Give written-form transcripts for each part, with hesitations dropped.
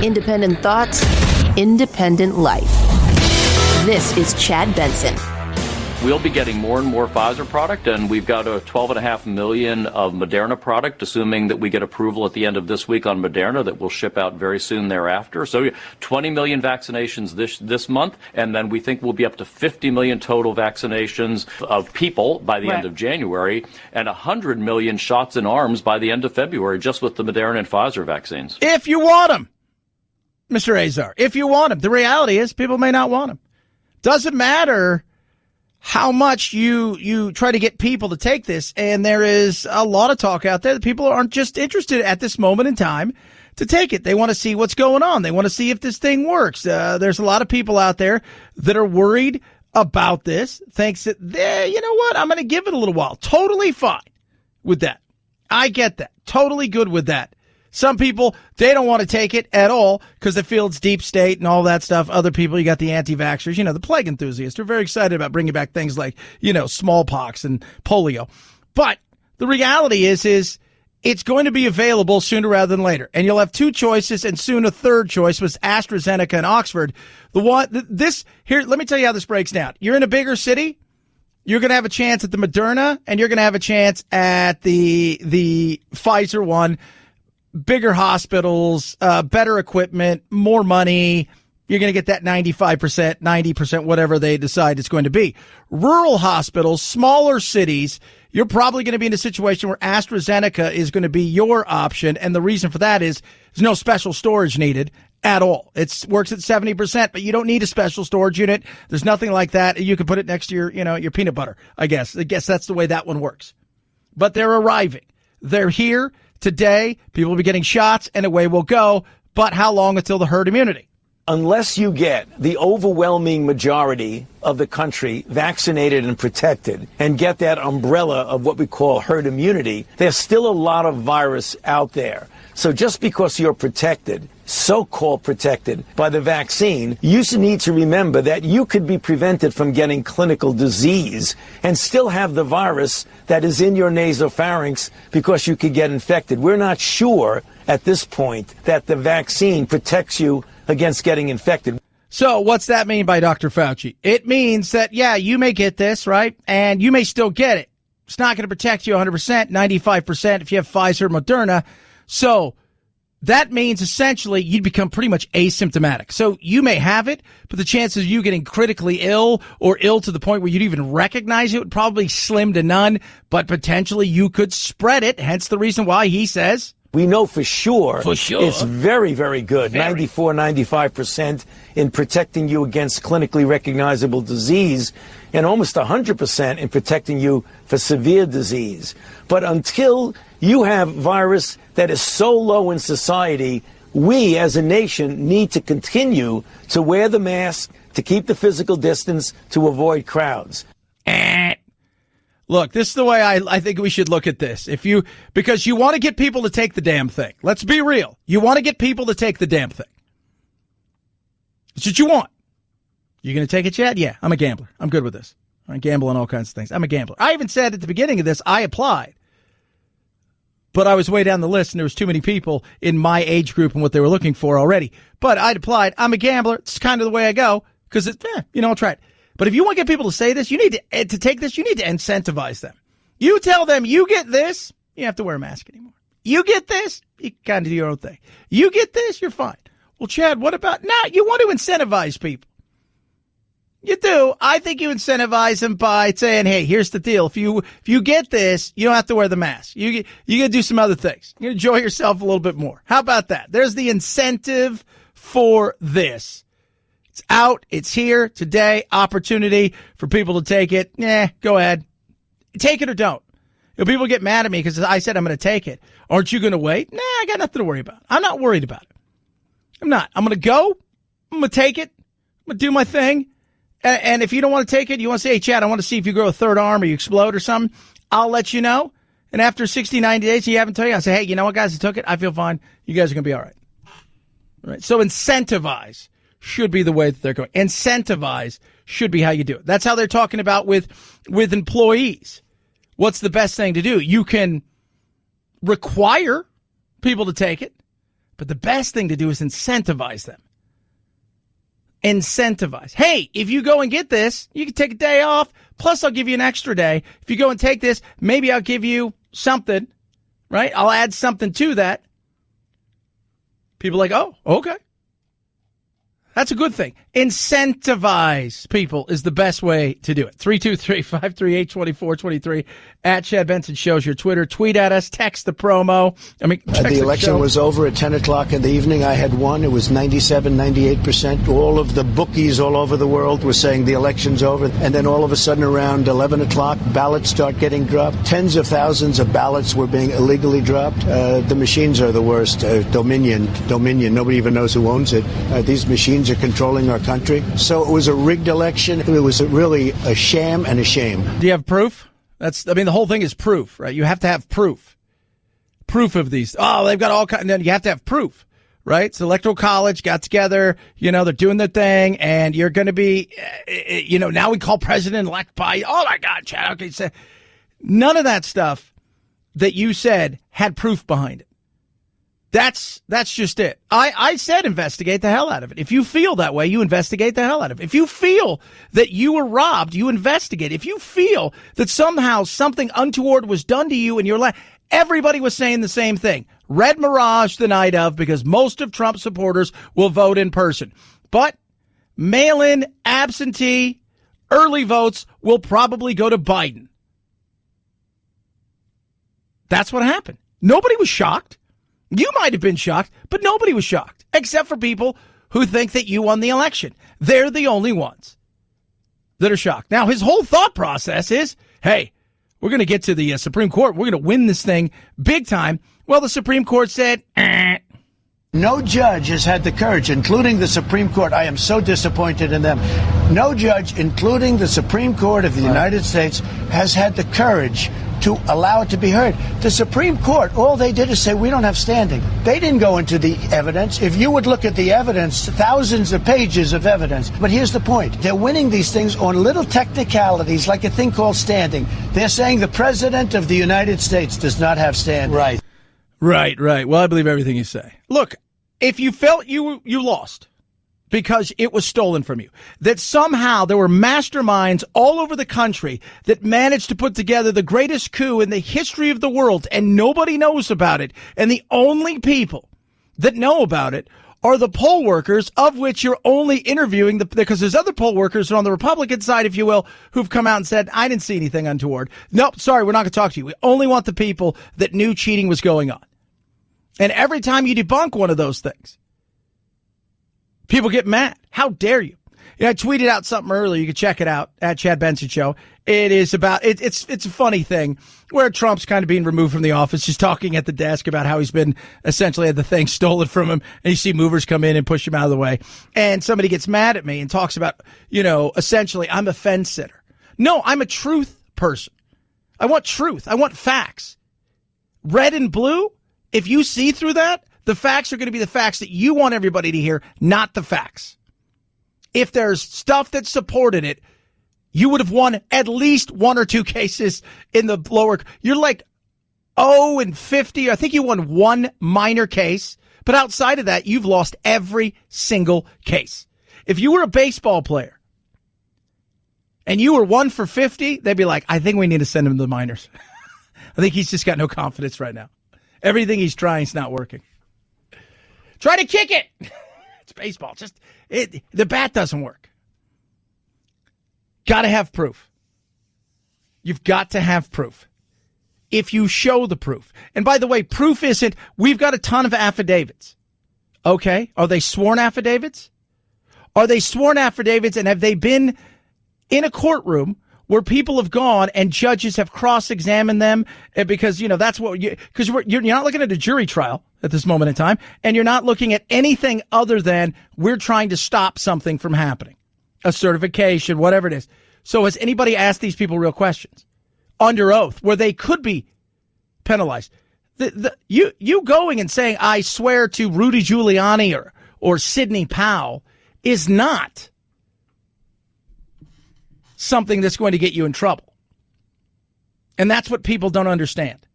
Independent thoughts, independent life. This is Chad Benson. We'll be getting more and more Pfizer product, and we've got a 12.5 million of Moderna product, assuming that we get approval at the end of this week on Moderna that will ship out very soon thereafter. So 20 million vaccinations this month, and then we think we'll be up to 50 million total vaccinations of people by the end of January, and 100 million shots in arms by the end of February, just with the Moderna and Pfizer vaccines. If you want them, Mr. Azar, if you want them. The reality is people may not want them. Doesn't matter how much you try to get people to take this, and there is a lot of talk out there that people aren't just interested at this moment in time to take it. They want to see what's going on. They want to see if this thing works. There's a lot of people out there that are worried about this, thinks that, you know what, I'm going to give it a little while. Totally fine with that. I get that. Totally good with that. Some people, they don't want to take it at all because they feel it's deep state and all that stuff. Other people, you got the anti-vaxxers, the plague enthusiasts. They're very excited about bringing back things like, smallpox and polio. But the reality is it's going to be available sooner rather than later. And you'll have two choices, and soon a third choice was AstraZeneca and Oxford. Let me tell you how this breaks down. You're in a bigger city. You're going to have a chance at the Moderna, and you're going to have a chance at the Pfizer one. Bigger hospitals, better equipment, more money. You're going to get that 95%, 90%, whatever they decide it's going to be. Rural hospitals, smaller cities, you're probably going to be in a situation where AstraZeneca is going to be your option. And the reason for that is there's no special storage needed at all. It works at 70%, but you don't need a special storage unit. There's nothing like that. You can put it next to your peanut butter, I guess. I guess that's the way that one works. But they're arriving. They're here. Today, people will be getting shots, and away we'll go. But how long until the herd immunity? Unless you get the overwhelming majority of the country vaccinated and protected and get that umbrella of what we call herd immunity, there's still a lot of virus out there. So just because you're protected, so-called protected by the vaccine, you need to remember that you could be prevented from getting clinical disease and still have the virus that is in your nasopharynx because you could get infected. We're not sure at this point that the vaccine protects you against getting infected. So what's that mean by Dr. Fauci? It means that, you may get this, right? And you may still get it. It's not going to protect you 100%, 95% if you have Pfizer, Moderna. So that means essentially you'd become pretty much asymptomatic. So you may have it, but the chances of you getting critically ill or ill to the point where you'd even recognize it would probably slim to none, but potentially you could spread it. Hence the reason why he says, we know for sure it's very, very good, 94, 95% in protecting you against clinically recognizable disease and almost 100% in protecting you for severe disease. But until you have virus that is so low in society, we as a nation need to continue to wear the mask, to keep the physical distance, to avoid crowds. Look, this is the way I think we should look at this. Because you want to get people to take the damn thing. Let's be real. You want to get people to take the damn thing. That's what you want. You going to take it, Chad? Yeah, I'm a gambler. I'm good with this. I gamble on all kinds of things. I'm a gambler. I even said at the beginning of this, I applied. But I was way down the list, and there was too many people in my age group and what they were looking for already. But I'd applied. I'm a gambler. It's kind of the way I go because I'll try it. But if you want to get people to say this, you need to take this. You need to incentivize them. You tell them you get this, you don't have to wear a mask anymore. You get this, you kind of do your own thing. You get this, you're fine. Well, Chad, what about now? You want to incentivize people. You do. I think you incentivize them by saying, hey, here's the deal. If you get this, you don't have to wear the mask. You got to do some other things. You enjoy yourself a little bit more. How about that? There's the incentive for this. It's out. It's here today. Opportunity for people to take it. Go ahead. Take it or don't. People get mad at me because I said I'm going to take it. Aren't you going to wait? I got nothing to worry about. I'm not worried about it. I'm not. I'm going to go. I'm going to take it. I'm going to do my thing. And if you don't want to take it, you want to say, hey, Chad, I want to see if you grow a third arm or you explode or something, I'll let you know. And after 60, 90 days, you haven't told you, I'll say, hey, you know what, guys, I took it. I feel fine. You guys are going to be all right. All right. So incentivize should be the way that they're going. Incentivize should be how you do it. That's how they're talking about with employees. What's the best thing to do? You can require people to take it, but the best thing to do is incentivize them. Incentivize. Hey, if you go and get this, you can take a day off, plus I'll give you an extra day. If you go and take this, maybe I'll give you something, right? I'll add something to that. People are like, oh, okay. That's a good thing. Incentivize people is the best way to do it. 323-538-2423 at Chad Benson Shows your Twitter. Tweet at us. Text the promo. The election was over at 10 o'clock in the evening. I had won. It was 97, 98%. All of the bookies all over the world were saying the election's over. And then all of a sudden around 11 o'clock, ballots start getting dropped. Tens of thousands of ballots were being illegally dropped. The machines are the worst. Dominion. Nobody even knows who owns it. These machines are controlling our country. So it was a rigged election. It was really a sham and a shame. Do you have proof? The whole thing is proof, right? You have to have proof. Proof of these. Oh, they've got all kinds. You have to have proof, right? So Electoral College got together, they're doing their thing, and you're going to be, now we call President-elect Biden. Oh my God, Chad. Okay, so none of that stuff that you said had proof behind it. That's just it. I said investigate the hell out of it. If you feel that way, you investigate the hell out of it. If you feel that you were robbed, you investigate. If you feel that somehow something untoward was done to you in your life, everybody was saying the same thing. Red Mirage the night of, because most of Trump supporters will vote in person. But mail-in, absentee, early votes will probably go to Biden. That's what happened. Nobody was shocked. You might have been shocked, but nobody was shocked, except for people who think that you won the election. They're the only ones that are shocked. Now, his whole thought process is, hey, we're going to get to the Supreme Court. We're going to win this thing big time. Well, the Supreme Court said, No judge has had the courage, including the Supreme Court. I am so disappointed in them. No judge, including the Supreme Court of the United States, has had the courage to allow it to be heard. The Supreme Court, all they did is say, we don't have standing. They didn't go into the evidence. If you would look at the evidence, thousands of pages of evidence. But here's the point. They're winning these things on little technicalities, like a thing called standing. They're saying the President of the United States does not have standing. Right. Well, I believe everything you say. Look, if you felt you lost because it was stolen from you, that somehow there were masterminds all over the country that managed to put together the greatest coup in the history of the world and nobody knows about it, and the only people that know about it are the poll workers, of which you're only interviewing because there's other poll workers on the Republican side, if you will, who've come out and said, I didn't see anything untoward. Nope, sorry, we're not going to talk to you. We only want the people that knew cheating was going on. And every time you debunk one of those things, people get mad. How dare you? I tweeted out something earlier. You can check it out at Chad Benson Show. It is about, it's a funny thing where Trump's kind of being removed from the office, just talking at the desk about how he's been essentially had the thing stolen from him. And you see movers come in and push him out of the way. And somebody gets mad at me and talks about, essentially I'm a fence sitter. No, I'm a truth person. I want truth. I want facts. Red and blue. If you see through that, the facts are going to be the facts that you want everybody to hear, not the facts. If there's stuff that supported it, you would have won at least one or two cases in the lower. You're like 0-50. I think you won one minor case. But outside of that, you've lost every single case. If you were a baseball player and you were 1 for 50, they'd be like, I think we need to send him to the minors. I think he's just got no confidence right now. Everything he's trying is not working. Try to kick it. It's baseball. The bat doesn't work. Got to have proof. You've got to have proof. If you show the proof. And by the way, proof isn't, we've got a ton of affidavits. Okay. Are they sworn affidavits? Are they sworn affidavits, and have they been in a courtroom where people have gone and judges have cross-examined them? Because, that's what because you're not looking at a jury trial at this moment in time, and you're not looking at anything other than we're trying to stop something from happening, a certification, whatever it is. So has anybody asked these people real questions under oath where they could be penalized? You going and saying, I swear to Rudy Giuliani or Sidney Powell is not something that's going to get you in trouble. And that's what people don't understand.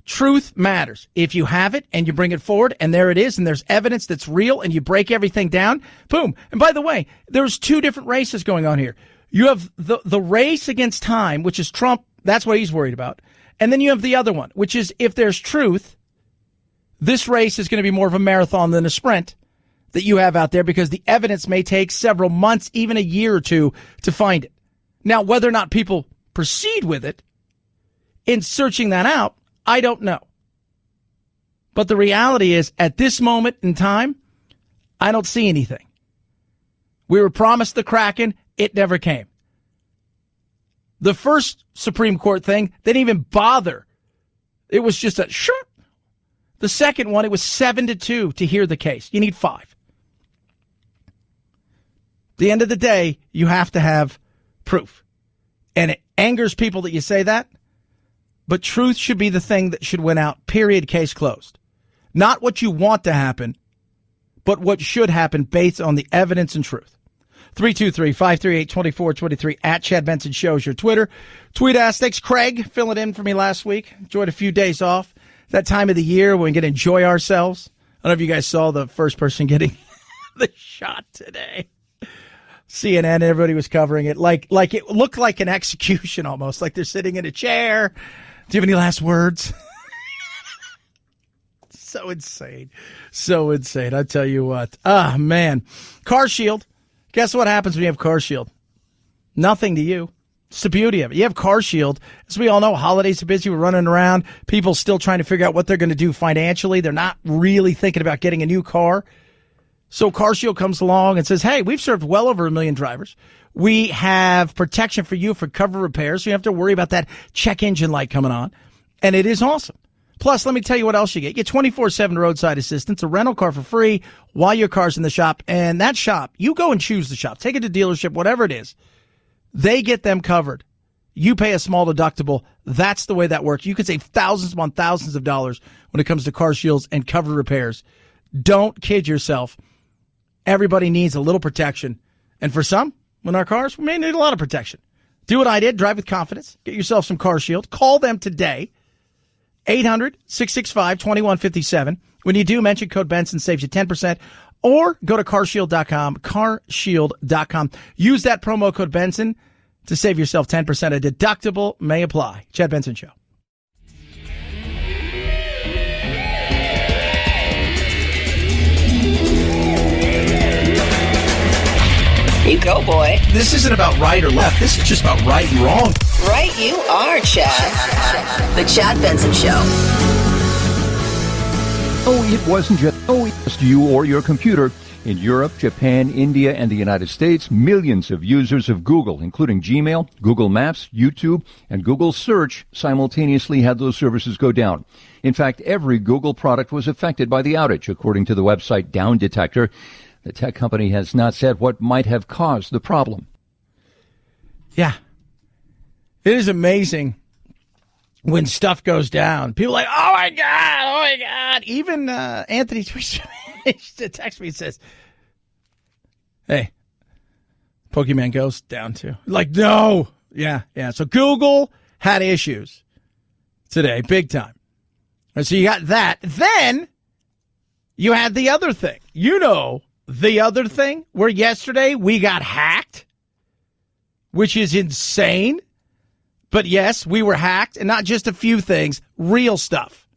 Truth matters. If you have it and you bring it forward and there it is and there's evidence that's real and you break everything down, boom. And by the way, there's two different races going on here. You have the race against time, which is Trump. That's what he's worried about. And then you have the other one, which is if there's truth, this race is going to be more of a marathon than a sprint that you have out there because the evidence may take several months, even a year or two to find it. Now, whether or not people proceed with it in searching that out, I don't know. But the reality is, at this moment in time, I don't see anything. We were promised the Kraken. It never came. The first Supreme Court thing, they didn't even bother. It was just a sure. The second one, it was 7-2 to hear the case. You need 5. At the end of the day, you have to have proof. And it angers people that you say that. But truth should be the thing that should win out, period, case closed. Not what you want to happen, but what should happen based on the evidence and truth. 323-538-2423 at Chad Benson Show is your Twitter. Tweet us. Thanks, Craig, filling in for me last week. Enjoyed a few days off. That time of the year when we get to enjoy ourselves. I don't know if you guys saw the first person getting the shot today. CNN, everybody was covering it like it looked like an execution almost, like they're sitting in a chair. Do you have any last words? So insane. So insane. I tell you what. Ah, man. Car Shield. Guess what happens when you have Car Shield? Nothing to you. It's the beauty of it. You have Car Shield. As we all know, holidays are busy. We're running around. People still trying to figure out what they're going to do financially. They're not really thinking about getting a new car. So Car Shield comes along and says, hey, we've served well over 1 million drivers. We have protection for you for cover repairs. So you don't have to worry about that check engine light coming on. And it is awesome. Plus, let me tell you what else you get. You get 24/7 roadside assistance, a rental car for free while your car's in the shop. And that shop, you go and choose the shop. Take it to dealership, whatever it is. They get them covered. You pay a small deductible. That's the way that works. You could save thousands upon thousands of dollars when it comes to car shields and cover repairs. Don't kid yourself. Everybody needs a little protection. And for some, in our cars, we may need a lot of protection. Do what I did. Drive with confidence. Get yourself some Car Shield. Call them today. 800-665-2157. When you do, mention code Benson, saves you 10%. Or go to carshield.com, carshield.com. Use that promo code Benson to save yourself 10%. A deductible may apply. Chad Benson Show. You go, boy. This isn't about right or left. This is just about right and wrong. Right you are, Chad. The Chad Benson Show. Oh, it wasn't just you or your computer. In Europe, Japan, India, and the United States, millions of users of Google, including Gmail, Google Maps, YouTube, and Google Search, simultaneously had those services go down. In fact, every Google product was affected by the outage, according to the website Down Detector. The tech company has not said what might have caused the problem. Yeah. It is amazing when stuff goes down. People are like, oh, my God. Even Anthony tweets to text me and says, hey, Pokemon Go's down too. Like, no. Yeah. So Google had issues today, big time. And so you got that. Then you had the other thing. The other thing where yesterday we got hacked, which is insane. But yes, we were hacked, and not just a few things, real stuff.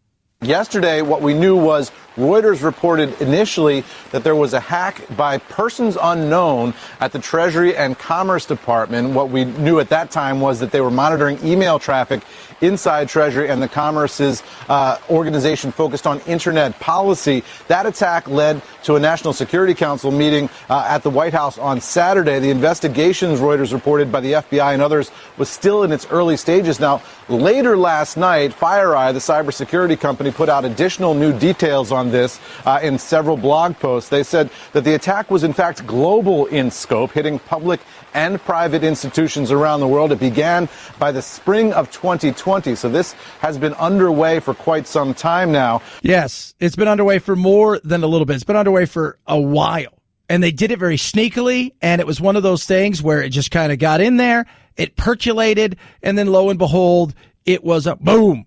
Yesterday, what we knew was Reuters reported initially that there was a hack by persons unknown at the Treasury and Commerce Department. What we knew at that time was that they were monitoring email traffic inside Treasury and the Commerce's organization focused on internet policy. That attack led to a National Security Council meeting at the White House on Saturday. The investigations, Reuters reported, by the FBI and others was still in its early stages. Now, later last night, FireEye, the cybersecurity company, put out additional new details on this in several blog posts. They said that the attack was in fact global in scope, hitting public and private institutions around the world. It began by the spring of 2020, so this has been underway for quite some time now. Yes, it's been underway for more than a little bit. It's been underway for a while. And they did it very sneakily, and it was one of those things where it just kind of got in there, it percolated, and then lo and behold, it was a boom.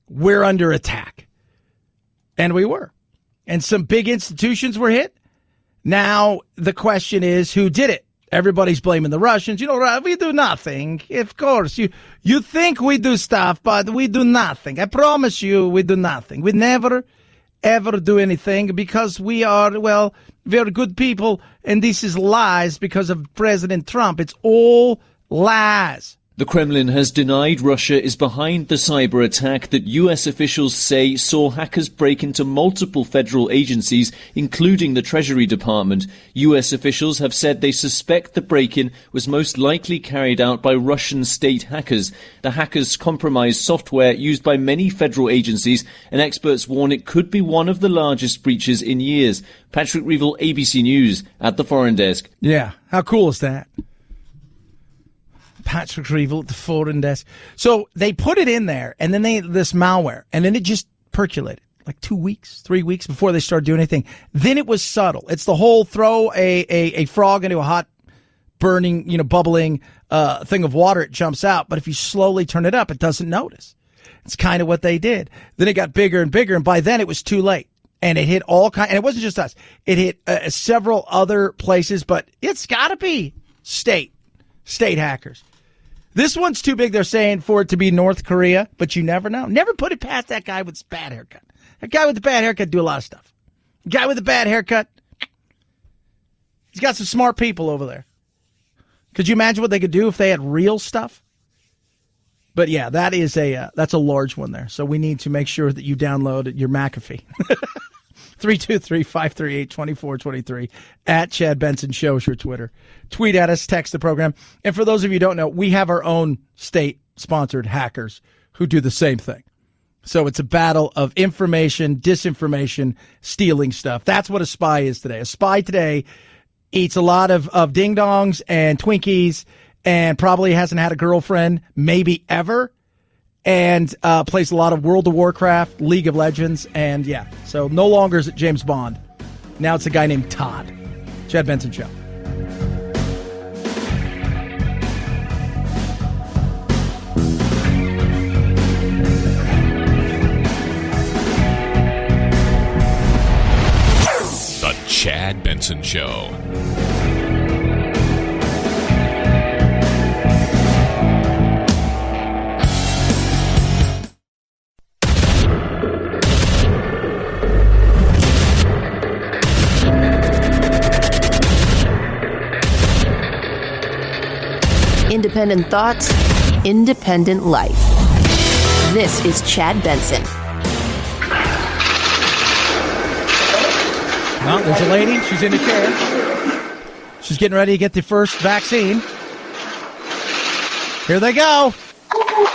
We're under attack. And we were. And some big institutions were hit. Now, the question is, who did it? Everybody's blaming the Russians. You know, we do nothing. Of course, you think we do stuff, but we do nothing. I promise you, we do nothing. We never, ever do anything because we are, well, very good people, and this is lies because of President Trump. It's all lies. The Kremlin has denied Russia is behind the cyber attack that U.S. officials say saw hackers break into multiple federal agencies, including the Treasury Department. U.S. officials have said they suspect the break-in was most likely carried out by Russian state hackers. The hackers compromised software used by many federal agencies, and experts warn it could be one of the largest breaches in years. Patrick Reevell, ABC News, at the Foreign Desk. Yeah, how cool is that? Patrick Reevell at the Foreign Desk. So they put it in there, and then this malware, and then it just percolated like 2 weeks, 3 weeks before they started doing anything. Then it was subtle. It's the whole throw a frog into a hot, burning, bubbling thing of water. It jumps out, but if you slowly turn it up, it doesn't notice. It's kind of what they did. Then it got bigger and bigger, and by then it was too late. And it hit all kinds, and it wasn't just us. It hit several other places, but it's got to be state hackers. This one's too big, they're saying, for it to be North Korea, but you never know. Never put it past that guy with his bad haircut. That guy with the bad haircut do a lot of stuff. The guy with the bad haircut, he's got some smart people over there. Could you imagine what they could do if they had real stuff? But yeah, that's a large one there. So we need to make sure that you download your McAfee. 323-538-2423 at Chad Benson Show is your Twitter. Tweet at us, text the program. And for those of you who don't know, we have our own state-sponsored hackers who do the same thing. So it's a battle of information, disinformation, stealing stuff. That's what a spy is today. A spy today eats a lot of ding-dongs and Twinkies and probably hasn't had a girlfriend, maybe ever. And plays a lot of World of Warcraft, League of Legends, and yeah. So no longer is it James Bond. Now it's a guy named Todd. Chad Benson Show. The Chad Benson Show. Independent thoughts, independent life. This is Chad Benson. Well, there's a lady. She's in a chair. She's getting ready to get the first vaccine. Here they go. Woo!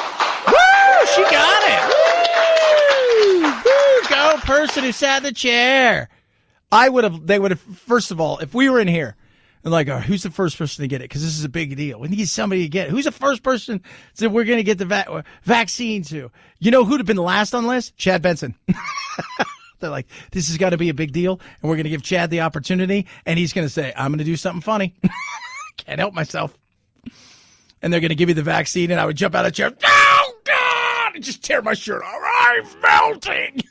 She got it. Woo! Woo! Go, person who sat in the chair. They would have, first of all, if we were in here, and like, who's the first person to get it? Because this is a big deal. We need somebody to get it. Who's the first person that we're going to get the vaccine to? You know who'd have been last on the list? Chad Benson. They're like, this has got to be a big deal, and we're going to give Chad the opportunity, and he's going to say, I'm going to do something funny. Can't help myself. And they're going to give me the vaccine, and I would jump out of the chair. Oh, God! And just tear my shirt off. I'm melting.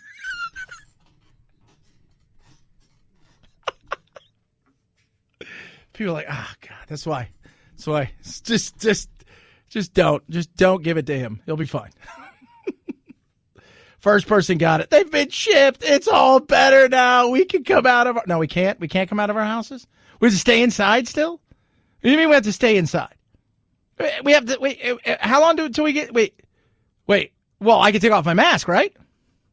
People are like, oh, God, that's why. Just don't give it to him. He'll be fine. First person got it. They've been shipped. It's all better now. We can come out of no, we can't. We can't come out of our houses. We have to stay inside still? What do you mean we have to stay inside? We have to wait. How long until we get? Wait. Well, I can take off my mask, right?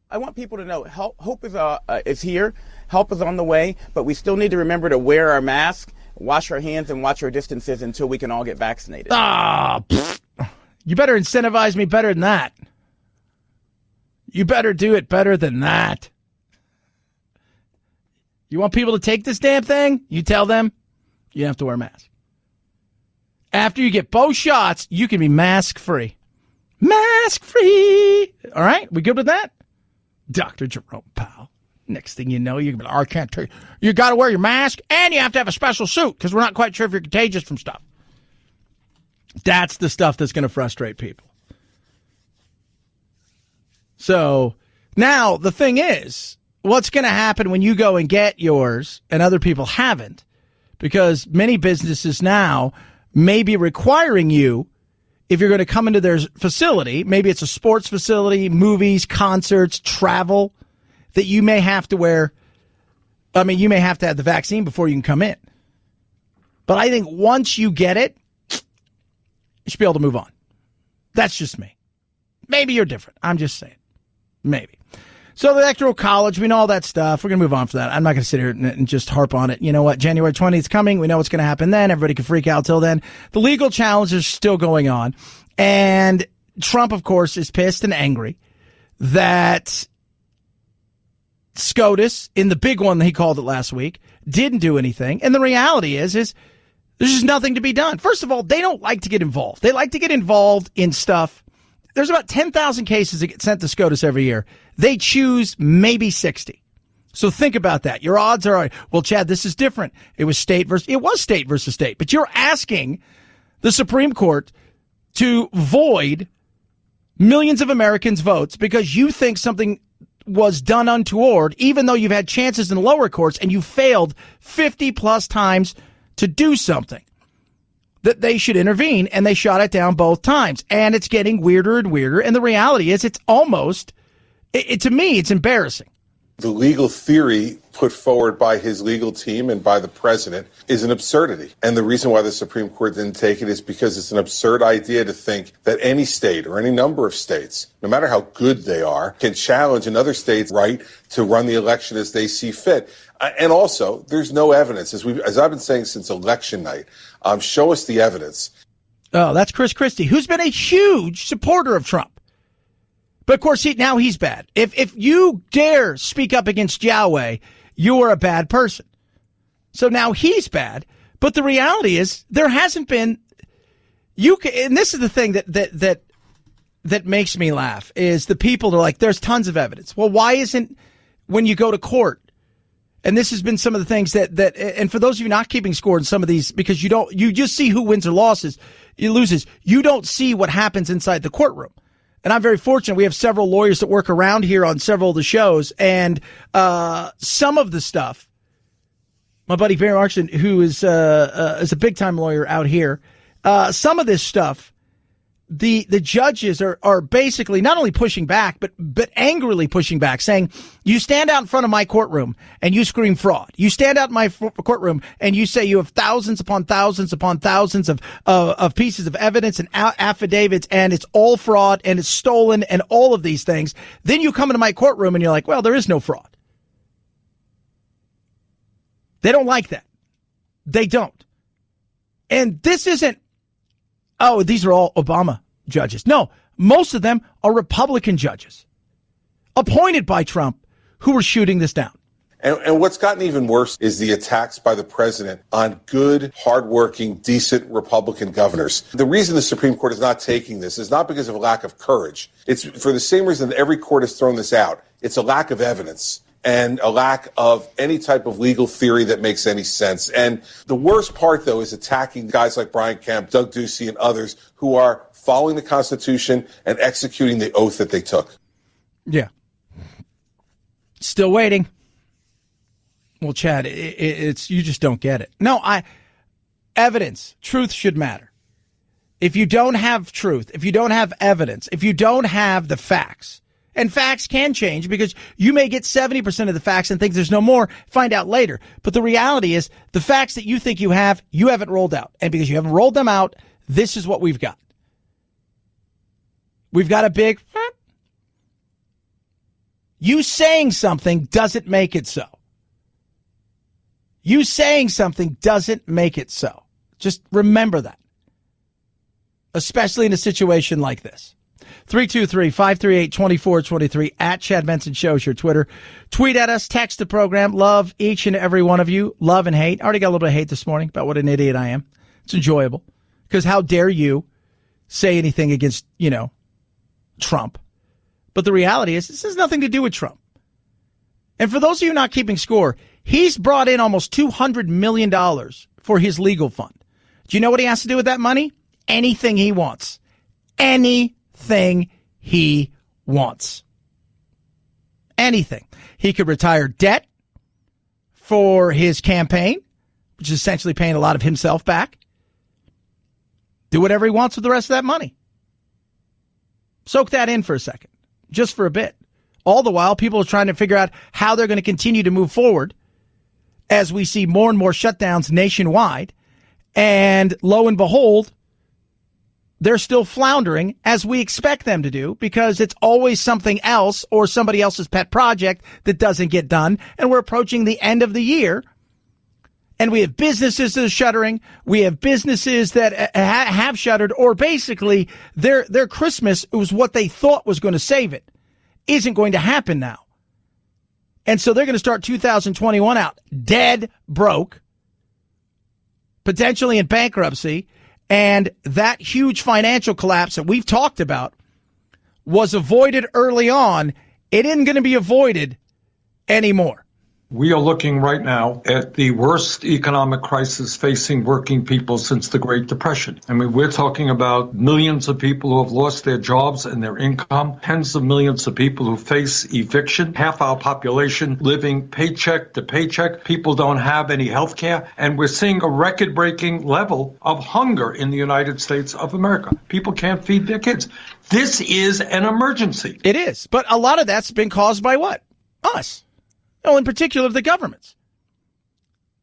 I want people to know hope is here. Help is on the way, but we still need to remember to wear our mask, wash our hands, and watch our distances until we can all get vaccinated. You better incentivize me better than that. You better do it better than that. You want people to take this damn thing? You tell them you have to wear a mask. After you get both shots, you can be mask-free. Mask-free. All right? We good with that? Dr. Jerome Powell. Next thing you know, you can be like, I can't tell you. You got to wear your mask and you have to have a special suit because we're not quite sure if you're contagious from stuff. That's the stuff that's going to frustrate people. So now the thing is, what's going to happen when you go and get yours and other people haven't? Because many businesses now may be requiring you, if you're going to come into their facility, maybe it's a sports facility, movies, concerts, travel, that you may have to wear. I mean, you may have to have the vaccine before you can come in. But I think once you get it, you should be able to move on. That's just me. Maybe you're different. I'm just saying. Maybe. So the electoral college, we know all that stuff. We're going to move on from that. I'm not going to sit here and just harp on it. You know what? January 20th is coming. We know what's going to happen then. Everybody can freak out till then. The legal challenge is still going on. And Trump, of course, is pissed and angry that SCOTUS, in the big one that he called it last week, didn't do anything. And the reality is there's just nothing to be done. First of all, they don't like to get involved. They like to get involved in stuff. There's about 10,000 cases that get sent to SCOTUS every year. They choose maybe 60. So think about that. Your odds are, well, Chad, this is different. It was state versus state. But you're asking the Supreme Court to void millions of Americans' votes because you think something was done untoward, even though you've had chances in the lower courts and you failed 50 plus times to do something. That they should intervene, and they shot it down both times. And it's getting weirder and weirder. And the reality is it's almost, to me, it's embarrassing. The legal theory put forward by his legal team and by the president is an absurdity. And the reason why the Supreme Court didn't take it is because it's an absurd idea to think that any state or any number of states, no matter how good they are, can challenge another state's right to run the election as they see fit. And also, there's no evidence, as I've been saying since election night, show us the evidence. Oh, that's Chris Christie, who's been a huge supporter of Trump. But, of course, now he's bad. If you dare speak up against Yahweh, you are a bad person. So now he's bad. But the reality is there hasn't been and this is the thing that makes me laugh, is the people that are like, there's tons of evidence. Well, why isn't, when you go to court, and this has been some of the things that and for those of you not keeping score in some of these, because you just see who wins or loses, loses. You don't see what happens inside the courtroom. And I'm very fortunate. We have several lawyers that work around here on several of the shows. And some of the stuff, my buddy Barry Markson, who is a big-time lawyer out here, some of this stuff, the judges are basically not only pushing back, but angrily pushing back, saying, you stand out in front of my courtroom and you scream fraud. You stand out in my courtroom and you say you have thousands upon thousands upon thousands of pieces of evidence and affidavits, and it's all fraud and it's stolen and all of these things. Then you come into my courtroom and you're like, well, there is no fraud. They don't like that. They don't. And this isn't, oh, these are all Obama judges. No, most of them are Republican judges appointed by Trump who were shooting this down. And what's gotten even worse is the attacks by the president on good, hardworking, decent Republican governors. The reason the Supreme Court is not taking this is not because of a lack of courage. It's for the same reason that every court has thrown this out. It's a lack of evidence and a lack of any type of legal theory that makes any sense. And the worst part, though, is attacking guys like Brian Kemp, Doug Ducey, and others who are following the Constitution and executing the oath that they took. Yeah. Still waiting. Well, Chad, it's you just don't get it. No, evidence, truth should matter. If you don't have truth, if you don't have evidence, if you don't have the facts, and facts can change because you may get 70% of the facts and think there's no more, find out later. But the reality is the facts that you think you haven't rolled out. And because you haven't rolled them out, this is what we've got. We've got a big, you saying something doesn't make it so. You saying something doesn't make it so. Just remember that. Especially in a situation like this. 323-538-2423 at Chad Benson Show is your Twitter. Tweet at us, text the program. Love each and every one of you. Love and hate. I already got a little bit of hate this morning about what an idiot I am. It's enjoyable. Because how dare you say anything against, Trump. But the reality is this has nothing to do with Trump. And for those of you not keeping score, he's brought in almost $200 million for his legal fund. Do you know what he has to do with that money? Anything he wants. Anything he wants. Anything. He could retire debt for his campaign, which is essentially paying a lot of himself back. Do whatever he wants with the rest of that money. Soak that in for a second, just for a bit. All the while, people are trying to figure out how they're going to continue to move forward as we see more and more shutdowns nationwide. And lo and behold, they're still floundering, as we expect them to do, because it's always something else or somebody else's pet project that doesn't get done. And we're approaching the end of the year. And we have businesses that are shuttering. We have businesses that have shuttered, or basically their Christmas was what they thought was going to save it. Isn't going to happen now. And so they're going to start 2021 out dead broke, potentially in bankruptcy. And that huge financial collapse that we've talked about was avoided early on. It isn't going to be avoided anymore. We are looking right now at the worst economic crisis facing working people since the Great Depression. I mean, we're talking about millions of people who have lost their jobs and their income, tens of millions of people who face eviction, half our population living paycheck to paycheck. People don't have any health care, and we're seeing a record-breaking level of hunger in the United States of America. People can't feed their kids. This is an emergency. It is, but a lot of that's been caused by what? Us. No, in particular, the governments.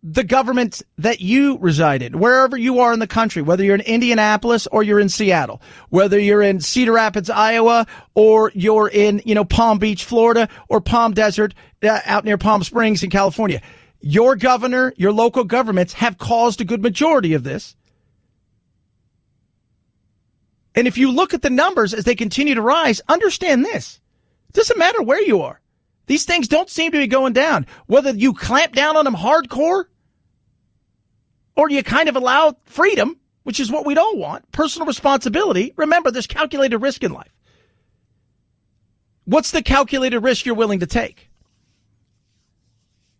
The governments that you reside in, wherever you are in the country, whether you're in Indianapolis or you're in Seattle, whether you're in Cedar Rapids, Iowa, or you're in, Palm Beach, Florida, or Palm Desert, out near Palm Springs in California. Your governor, your local governments have caused a good majority of this. And if you look at the numbers as they continue to rise, understand this. It doesn't matter where you are. These things don't seem to be going down. Whether you clamp down on them hardcore or you kind of allow freedom, which is what we don't want, personal responsibility. Remember, there's calculated risk in life. What's the calculated risk you're willing to take?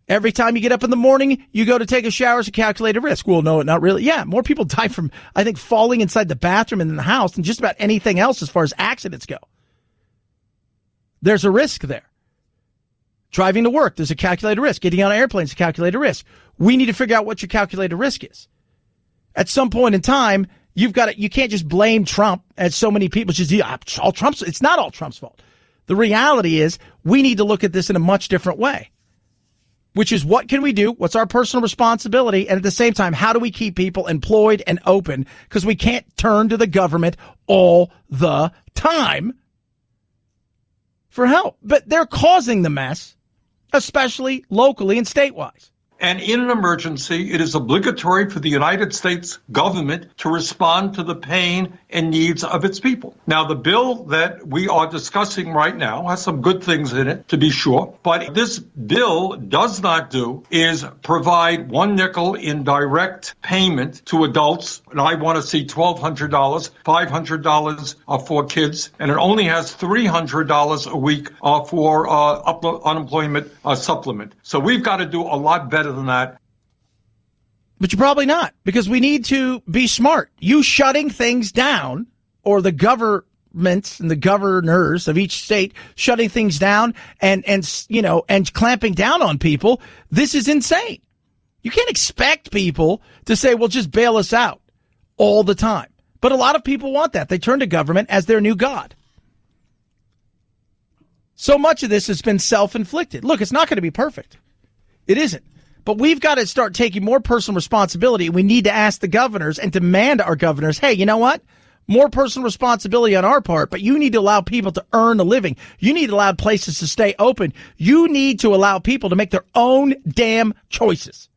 Every time you get up in the morning, you go to take a shower, it's a calculated risk. Well, no, not really. Yeah, more people die from, I think, falling inside the bathroom and in the house than just about anything else as far as accidents go. There's a risk there. Driving to work, there's a calculated risk. Getting on an airplane is a calculated risk. We need to figure out what your calculated risk is. At some point in time, you can't just blame Trump, as so many people just, all Trump's, it's not all Trump's fault. The reality is we need to look at this in a much different way, which is what can we do? What's our personal responsibility? And at the same time, how do we keep people employed and open? Because we can't turn to the government all the time for help. But they're causing the mess, especially locally and statewide. And in an emergency, it is obligatory for the United States government to respond to the pain and needs of its people. Now, the bill that we are discussing right now has some good things in it, to be sure. But this bill does not do is provide one nickel in direct payment to adults. And I want to see $1,200, $500 for kids. And it only has $300 a week for unemployment supplement. So we've got to do a lot better than that. But you're probably not, because we need to be smart. You shutting things down, or the governments and the governors of each state shutting things down and clamping down on people, this is insane. You can't expect people to say, well, just bail us out all the time. But a lot of people want that. They turn to government as their new god. So much of this has been self-inflicted. Look, it's not going to be perfect. It isn't. But we've got to start taking more personal responsibility. We need to ask the governors and demand our governors, hey, you know what? More personal responsibility on our part, but you need to allow people to earn a living. You need to allow places to stay open. You need to allow people to make their own damn choices.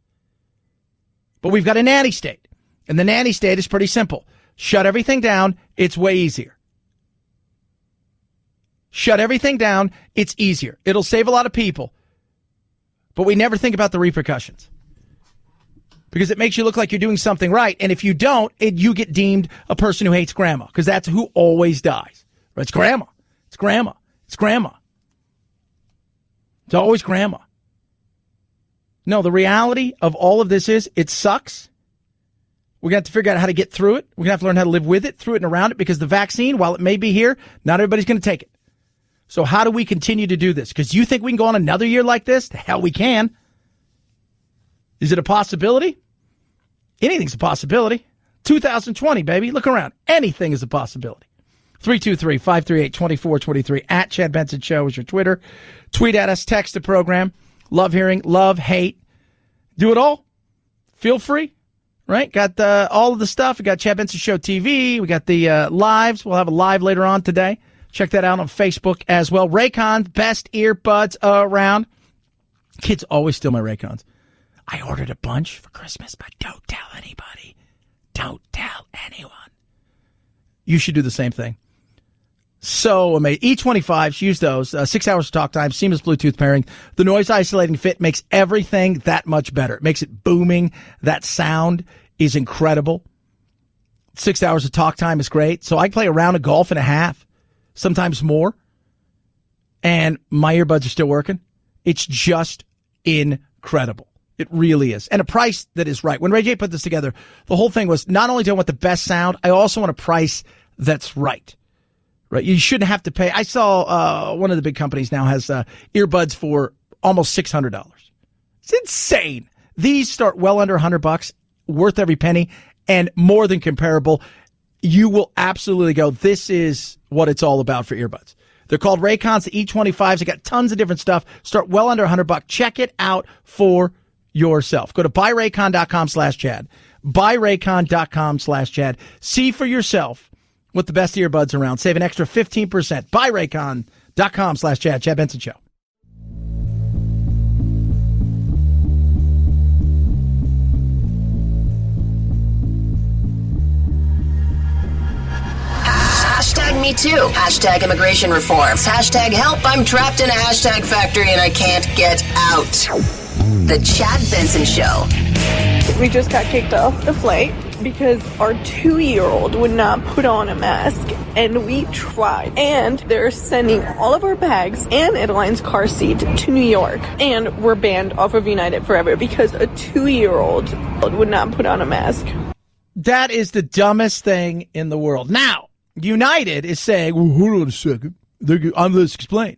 But we've got a nanny state, and the nanny state is pretty simple. Shut everything down. It's way easier. Shut everything down. It's easier. It'll save a lot of people. But we never think about the repercussions, because it makes you look like you're doing something right. And if you don't, you get deemed a person who hates grandma, because that's who always dies. It's grandma. It's grandma. It's grandma. It's always grandma. No, the reality of all of this is it sucks. We're going to have to figure out how to get through it. We're going to have to learn how to live with it, through it, and around it, because the vaccine, while it may be here, not everybody's going to take it. So how do we continue to do this? Because you think we can go on another year like this? The hell we can. Is it a possibility? Anything's a possibility. 2020, baby. Look around. Anything is a possibility. 323-538-2423. At Chad Benson Show is your Twitter. Tweet at us. Text the program. Love hearing. Love, hate. Do it all. Feel free. Right? Got all of the stuff. We got Chad Benson Show TV. We got the lives. We'll have a live later on today. Check that out on Facebook as well. Raycon, best earbuds around. Kids always steal my Raycons. I ordered a bunch for Christmas, but don't tell anybody. Don't tell anyone. You should do the same thing. So amazing. E25s, use those. 6 hours of talk time, seamless Bluetooth pairing. The noise isolating fit makes everything that much better. It makes it booming. That sound is incredible. 6 hours of talk time is great. So I play a round of golf and a half, sometimes more. And my earbuds are still working. It's just incredible. It really is. And a price that is right. When Ray J put this together, the whole thing was not only do I want the best sound, I also want a price that's right. Right? You shouldn't have to pay. I saw one of the big companies now has earbuds for almost $600. It's insane. These start well under $100, worth every penny, and more than comparable. You will absolutely go, this is what it's all about for earbuds. They're called Raycons, the E25s. They got tons of different stuff. Start well under $100. Check it out for yourself. Go to buyraycon.com/Chad. Buyraycon.com/Chad. See for yourself what the best earbuds around. Save an extra 15%. Buyraycon.com/Chad. Chad Benson Show. Hashtag me too. Hashtag immigration reforms. Hashtag help. I'm trapped in a hashtag factory and I can't get out. The Chad Benson Show. We just got kicked off the flight because our 2-year-old would not put on a mask, and we tried. And they're sending all of our bags and Airlines car seat to New York, and we're banned off of United forever because a 2-year-old would not put on a mask. That is the dumbest thing in the world. Now, United is saying, well, hold on a second. Let's explain.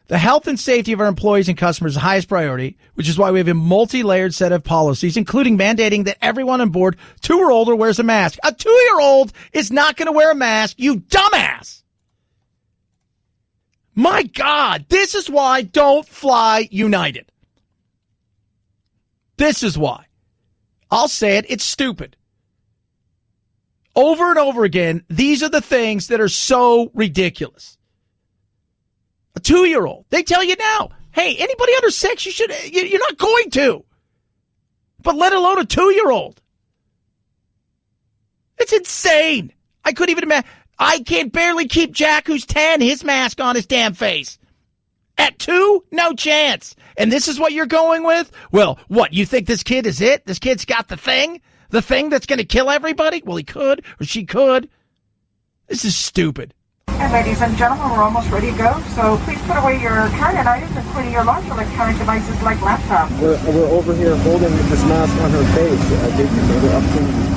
The health and safety of our employees and customers is the highest priority, which is why we have a multi-layered set of policies, including mandating that everyone on board 2 or older wears a mask. A 2-year-old is not going to wear a mask, you dumbass. My God, this is why don't fly United. This is why. I'll say it, it's stupid. Over and over again, these are the things that are so ridiculous. A 2-year-old. They tell you now, hey, anybody under 6, you're not going to. But let alone a 2-year-old. It's insane. I couldn't even imagine. I can barely keep Jack, who's 10, his mask on his damn face. At 2, no chance. And this is what you're going with? Well, what, you think this kid is it? This kid's got the thing? The thing that's going to kill everybody? Well, he could, or she could. This is stupid. And ladies and gentlemen, we're almost ready to go, so please put away your carry-on items, including your large electronic devices like laptops. We're over here holding this mask on her face.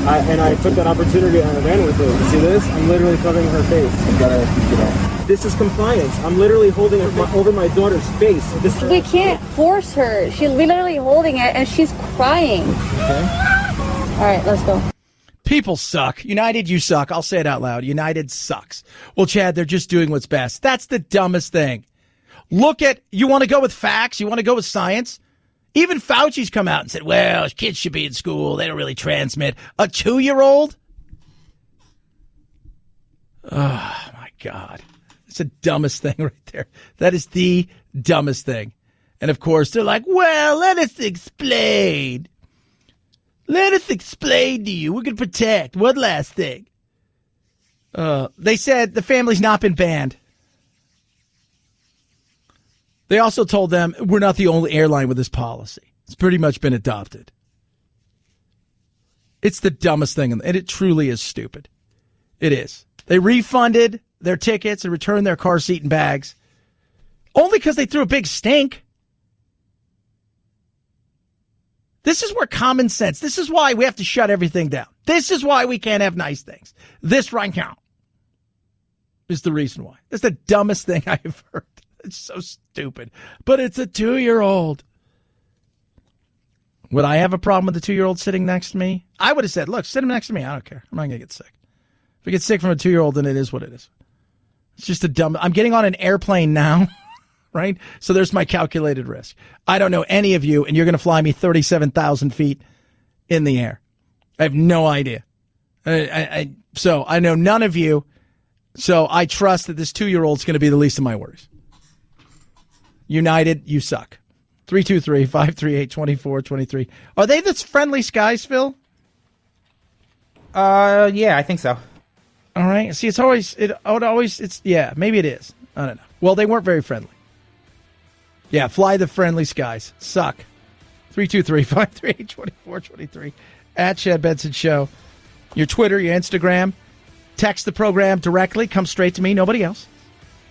I took that opportunity and I ran with it. You see this? I'm literally covering her face. This is compliance. I'm literally holding it over my daughter's face. We can't force her. She's literally holding it and she's crying. Okay. All right, let's go. People suck. United, you suck. I'll say it out loud. United sucks. Well, Chad, they're just doing what's best. That's the dumbest thing. Look at, you want to go with facts? You want to go with science? Even Fauci's come out and said, well, kids should be in school. They don't really transmit. A 2-year-old? Oh, my God. It's the dumbest thing right there. That is the dumbest thing. And, of course, they're like, well, let us explain. Let us explain to you. We're going to protect. One last thing. They said the family's not been banned. They also told them we're not the only airline with this policy. It's pretty much been adopted. It's the dumbest thing, and it truly is stupid. It is. They refunded their tickets and returned their car seat and bags. Only because they threw a big stink. This is where common sense, this is why we have to shut everything down. This is why we can't have nice things. This right now is the reason why. It's the dumbest thing I've heard. It's so stupid. But it's a 2-year-old. Would I have a problem with a 2-year-old sitting next to me? I would have said, look, sit him next to me. I don't care. I'm not going to get sick. If I get sick from a 2-year-old, then it is what it is. It's just a dumb... I'm getting on an airplane now, right? So there's my calculated risk. I don't know any of you, and you're going to fly me 37,000 feet in the air. I have no idea. So I know none of you, so I trust that this 2-year-old is going to be the least of my worries. United, you suck. 323-538-2423. Are they the friendly skies, Phil? Yeah, I think so. All right. See, yeah, maybe it is. I don't know. Well, they weren't very friendly. Yeah, fly the friendly skies. Suck. 323-538-2423. At Chad Benson Show. Your Twitter, your Instagram. Text the program directly. Come straight to me. Nobody else.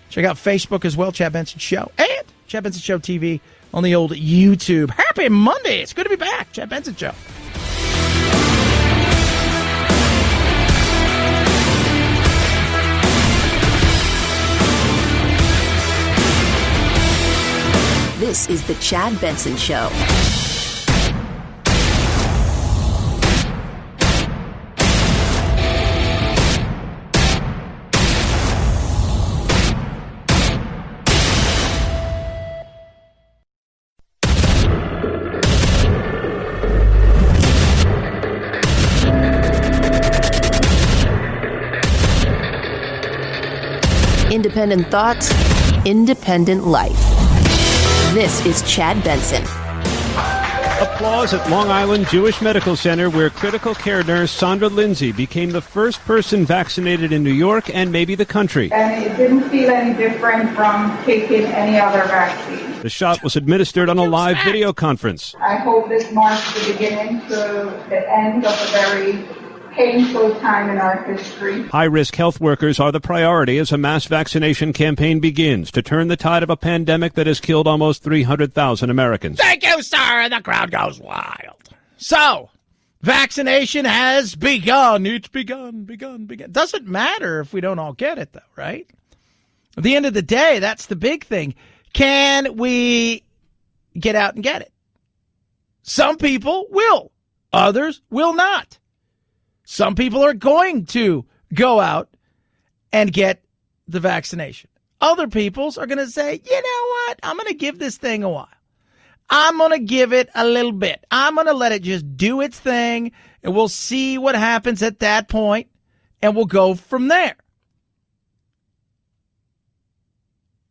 Check out Facebook as well, Chad Benson Show. And Chad Benson Show TV on the old YouTube. Happy Monday. It's good to be back. Chad Benson Show. This is the Chad Benson Show. Independent thoughts, independent life. This is Chad Benson. Applause at Long Island Jewish Medical Center, where critical care nurse Sandra Lindsay became the first person vaccinated in New York and maybe the country. And it didn't feel any different from taking any other vaccine. The shot was administered on a live video conference. I hope this marks the beginning to the end of a very painful time in our history. High-risk health workers are the priority as a mass vaccination campaign begins to turn the tide of a pandemic that has killed almost 300,000 Americans. Thank you, sir. The crowd goes wild. So, vaccination has begun. It's begun. Doesn't matter if we don't all get it, though, right? At the end of the day, that's the big thing. Can we get out and get it? Some people will. Others will not. Some people are going to go out and get the vaccination. Other peoples are going to say, you know what? I'm going to give this thing a while. I'm going to give it a little bit. I'm going to let it just do its thing, and we'll see what happens at that point, and we'll go from there.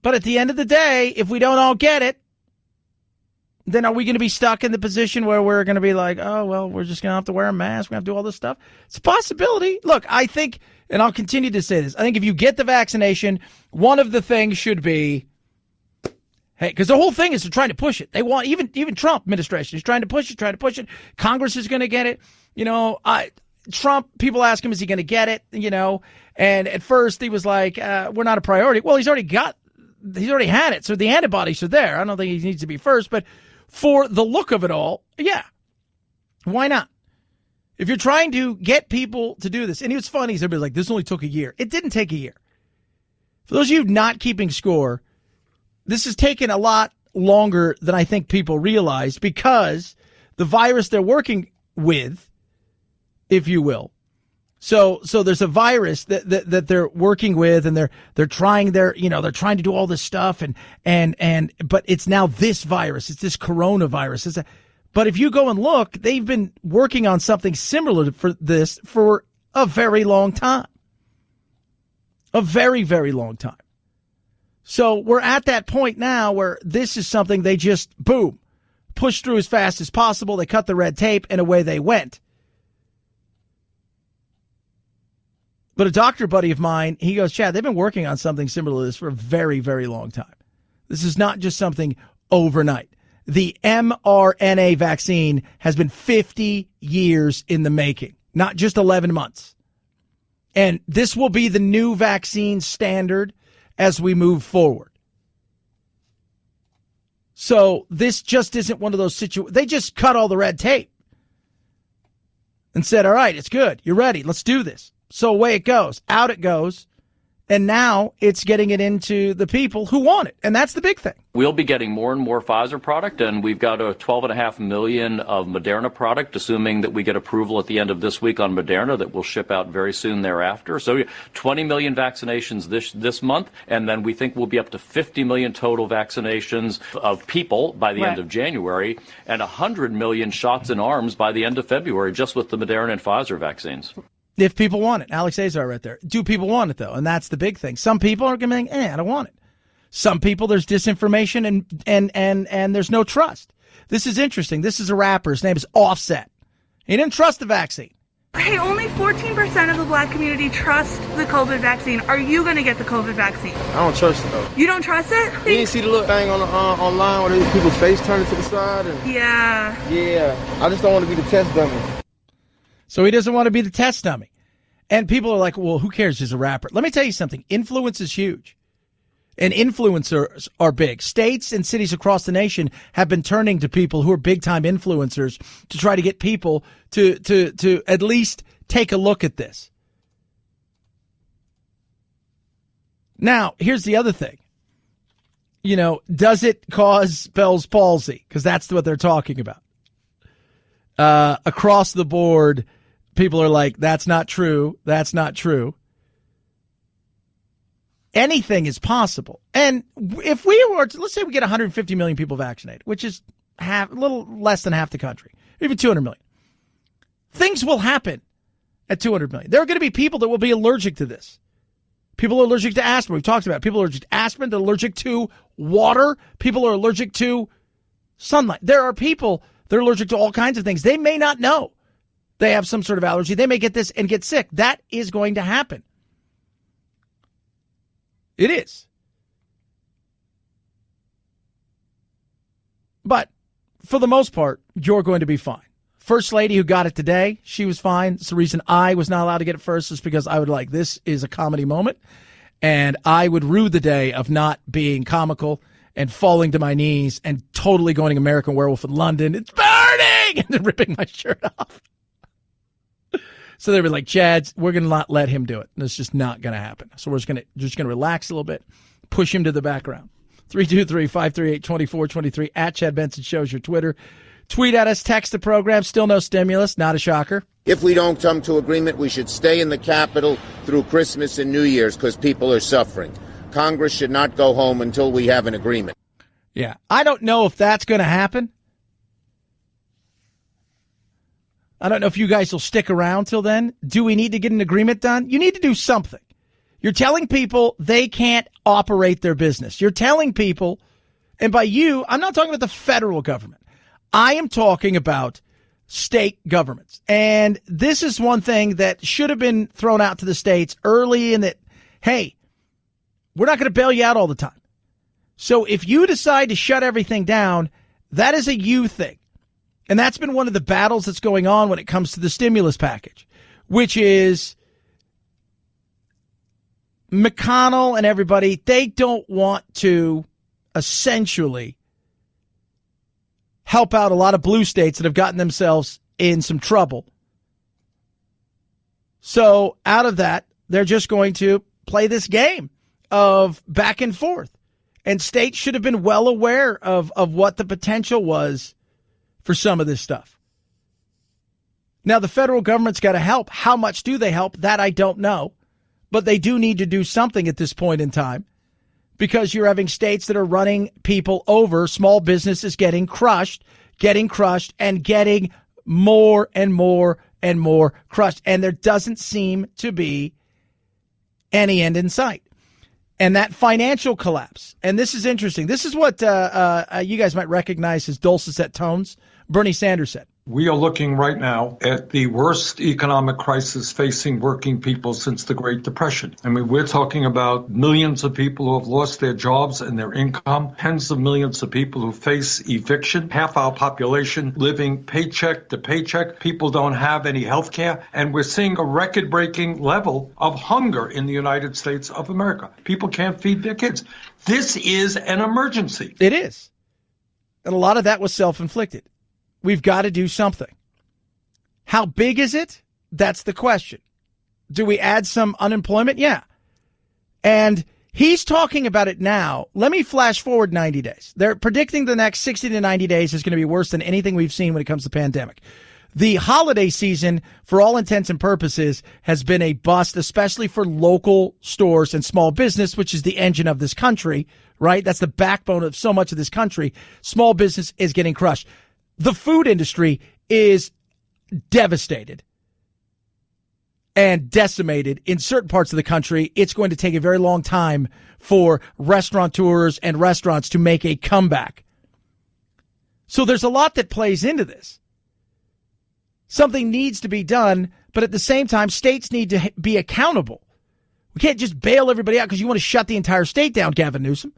But at the end of the day, if we don't all get it, then are we going to be stuck in the position where we're going to be like, oh, well, we're just going to have to wear a mask. We're going to have to do all this stuff. It's a possibility. Look, I think, and I'll continue to say this, I think if you get the vaccination, one of the things should be, hey, because the whole thing is they're trying to push it. They want, even Trump administration is trying to push it. Congress is going to get it. You know, Trump, people ask him, is he going to get it? You know, and at first he was like, we're not a priority. Well, he's already had it. So the antibodies are there. I don't think he needs to be first, but for the look of it all, yeah, why not? If you're trying to get people to do this, and it's funny, everybody's like, this only took a year. It didn't take a year. For those of you not keeping score, this has taken a lot longer than I think people realize because the virus they're working with, if you will. So there's a virus that they're working with, and they're trying they're trying to do all this stuff, but it's now this virus. It's this coronavirus. But if you go and look, they've been working on something similar for this for a very long time. A very, very long time. So we're at that point now where this is something they just, boom, push through as fast as possible. They cut the red tape, and away they went. But a doctor buddy of mine, he goes, Chad, they've been working on something similar to this for a very, very long time. This is not just something overnight. The mRNA vaccine has been 50 years in the making, not just 11 months. And this will be the new vaccine standard as we move forward. So this just isn't one of those situations. They just cut all the red tape and said, all right, it's good. You're ready. Let's do this. So away it goes. Out it goes. And now it's getting it into the people who want it. And that's the big thing. We'll be getting more and more Pfizer product, and we've got a 12.5 million of Moderna product, assuming that we get approval at the end of this week on Moderna that will ship out very soon thereafter. So 20 million vaccinations this month, and then we think we'll be up to 50 million total vaccinations of people by the end of January, and 100 million shots in arms by the end of February, just with the Moderna and Pfizer vaccines. If people want it. Alex Azar right there. Do people want it, though? And that's the big thing. Some people are going to be like, I don't want it. Some people, there's disinformation and there's no trust. This is interesting. This is a rapper. His name is Offset. He didn't trust the vaccine. Hey, only 14% of the black community trust the COVID vaccine. Are you going to get the COVID vaccine? I don't trust it, though. You don't trust it? You didn't see the little thing on online where people's face turning to the side? Yeah. I just don't want to be the test dummy. So he doesn't want to be the test dummy. And people are like, well, who cares? He's a rapper. Let me tell you something. Influence is huge. And influencers are big. States and cities across the nation have been turning to people who are big-time influencers to try to get people to at least take a look at this. Now, here's the other thing. You know, does it cause Bell's palsy? Because that's what they're talking about. Across the board, people are like, that's not true. That's not true. Anything is possible. And if we were to, let's say we get 150 million people vaccinated, which is a little less than half the country, even 200 million. Things will happen at 200 million. There are going to be people that will be allergic to this. People are allergic to aspirin. We've talked about it. People are allergic to aspirin. They're allergic to water. People are allergic to sunlight. There are people that are allergic to all kinds of things. They may not know they have some sort of allergy. They may get this and get sick. That is going to happen. It is. But for the most part, you're going to be fine. First lady who got it today, she was fine. It's the reason I was not allowed to get it first is because I would like, this is a comedy moment. And I would rue the day of not being comical and falling to my knees and totally going American Werewolf in London. It's burning! And then ripping my shirt off. So they were like, Chad, we're going to not let him do it. It's just not going to happen. So we're just going to relax a little bit, push him to the background. 323-538-2423 at Chad Benson Show's your Twitter. Tweet at us, text the program. Still no stimulus. Not a shocker. If we don't come to agreement, we should stay in the Capitol through Christmas and New Year's because people are suffering. Congress should not go home until we have an agreement. Yeah. I don't know if that's going to happen. I don't know if you guys will stick around till then. Do we need to get an agreement done? You need to do something. You're telling people they can't operate their business. You're telling people, and by you, I'm not talking about the federal government. I am talking about state governments. And this is one thing that should have been thrown out to the states early in that, hey, we're not going to bail you out all the time. So if you decide to shut everything down, that is a you thing. And that's been one of the battles that's going on when it comes to the stimulus package, which is McConnell and everybody, they don't want to essentially help out a lot of blue states that have gotten themselves in some trouble. So out of that, they're just going to play this game of back and forth. And states should have been well aware of what the potential was for some of this stuff. Now, the federal government's got to help. How much do they help? That I don't know. But they do need to do something at this point in time because you're having states that are running people over, small businesses getting crushed, and getting more and more and more crushed. And there doesn't seem to be any end in sight. And that financial collapse, and this is interesting. This is what you guys might recognize as dulcet tones. Bernie Sanders said. We are looking right now at the worst economic crisis facing working people since the Great Depression. I mean, we're talking about millions of people who have lost their jobs and their income, tens of millions of people who face eviction, half our population living paycheck to paycheck. People don't have any health care, and we're seeing a record-breaking level of hunger in the United States of America. People can't feed their kids. This is an emergency. It is. And a lot of that was self-inflicted. We've got to do something. How big is it? That's the question. Do we add some unemployment? Yeah. And he's talking about it now. Let me flash forward 90 days. They're predicting the next 60 to 90 days is going to be worse than anything we've seen when it comes to pandemic. The holiday season, for all intents and purposes, has been a bust, especially for local stores and small business, which is the engine of this country, right? That's the backbone of so much of this country. Small business is getting crushed. The food industry is devastated and decimated in certain parts of the country. It's going to take a very long time for restaurateurs and restaurants to make a comeback. So there's a lot that plays into this. Something needs to be done, but at the same time, states need to be accountable. We can't just bail everybody out because you want to shut the entire state down, Gavin Newsom.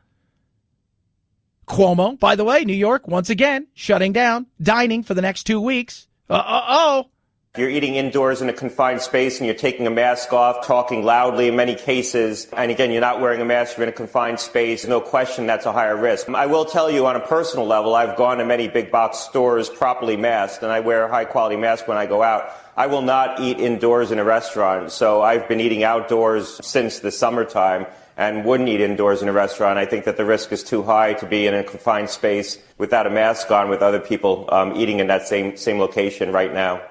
Cuomo, by the way, New York, once again, shutting down dining for the next 2 weeks. You're eating indoors in a confined space and you're taking a mask off, talking loudly in many cases. And again, you're not wearing a mask, you're in a confined space. No question that's a higher risk. I will tell you on a personal level, I've gone to many big box stores properly masked and I wear a high quality mask when I go out. I will not eat indoors in a restaurant. So I've been eating outdoors since the summertime and wouldn't eat indoors in a restaurant. I think that the risk is too high to be in a confined space without a mask on with other people eating in that same location right now.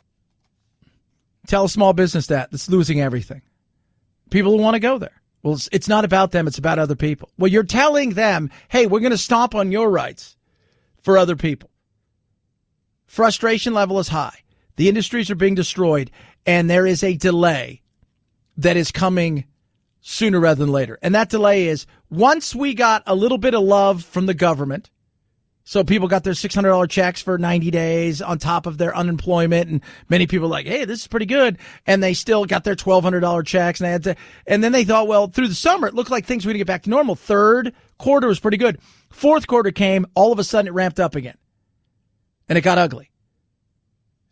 Tell a small business that's losing everything. People who want to go there. Well, it's not about them. It's about other people. Well, you're telling them, hey, we're going to stomp on your rights for other people. Frustration level is high. The industries are being destroyed, and there is a delay that is coming sooner rather than later. And that delay is once we got a little bit of love from the government, so people got their $600 checks for 90 days on top of their unemployment. And many people are like, hey, this is pretty good. And they still got their $1,200 checks. And then they thought, well, through the summer, it looked like things were going to get back to normal. Third quarter was pretty good. Fourth quarter came. All of a sudden, it ramped up again. And it got ugly.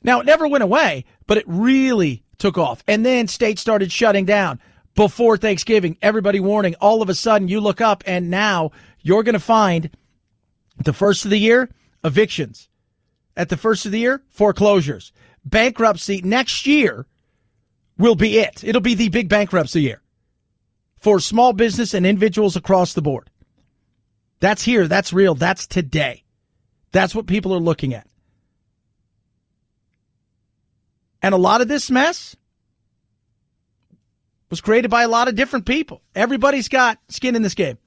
Now, it never went away, but it really took off. And then states started shutting down before Thanksgiving. Everybody warning. All of a sudden, you look up and now you're going to find the first of the year, evictions. At the first of the year, foreclosures. Bankruptcy next year will be it. It'll be the big bankruptcy year for small business and individuals across the board. That's here. That's real. That's today. That's what people are looking at. And a lot of this mess was created by a lot of different people. Everybody's got skin in this game.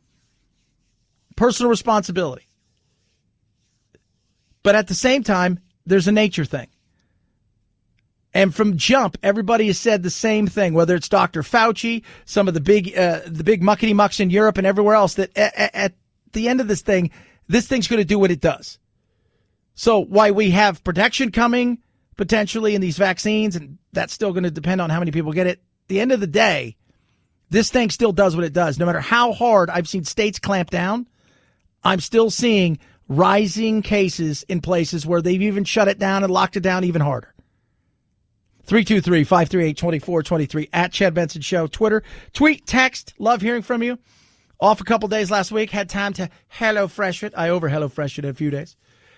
Personal responsibility. But at the same time, there's a nature thing. And from jump, everybody has said the same thing, whether it's Dr. Fauci, some of the big muckety mucks in Europe and everywhere else, that at the end of this thing's going to do what it does. So why we have protection coming potentially in these vaccines, and that's still going to depend on how many people get it. At the end of the day, this thing still does what it does. No matter how hard I've seen states clamp down, I'm still seeing rising cases in places where they've even shut it down and locked it down even harder. 323-538-2423 at Chad Benson Show. Twitter, tweet, text. Love hearing from you. Off a couple days last week. Had time to HelloFresh it. I over HelloFresh it in a few days.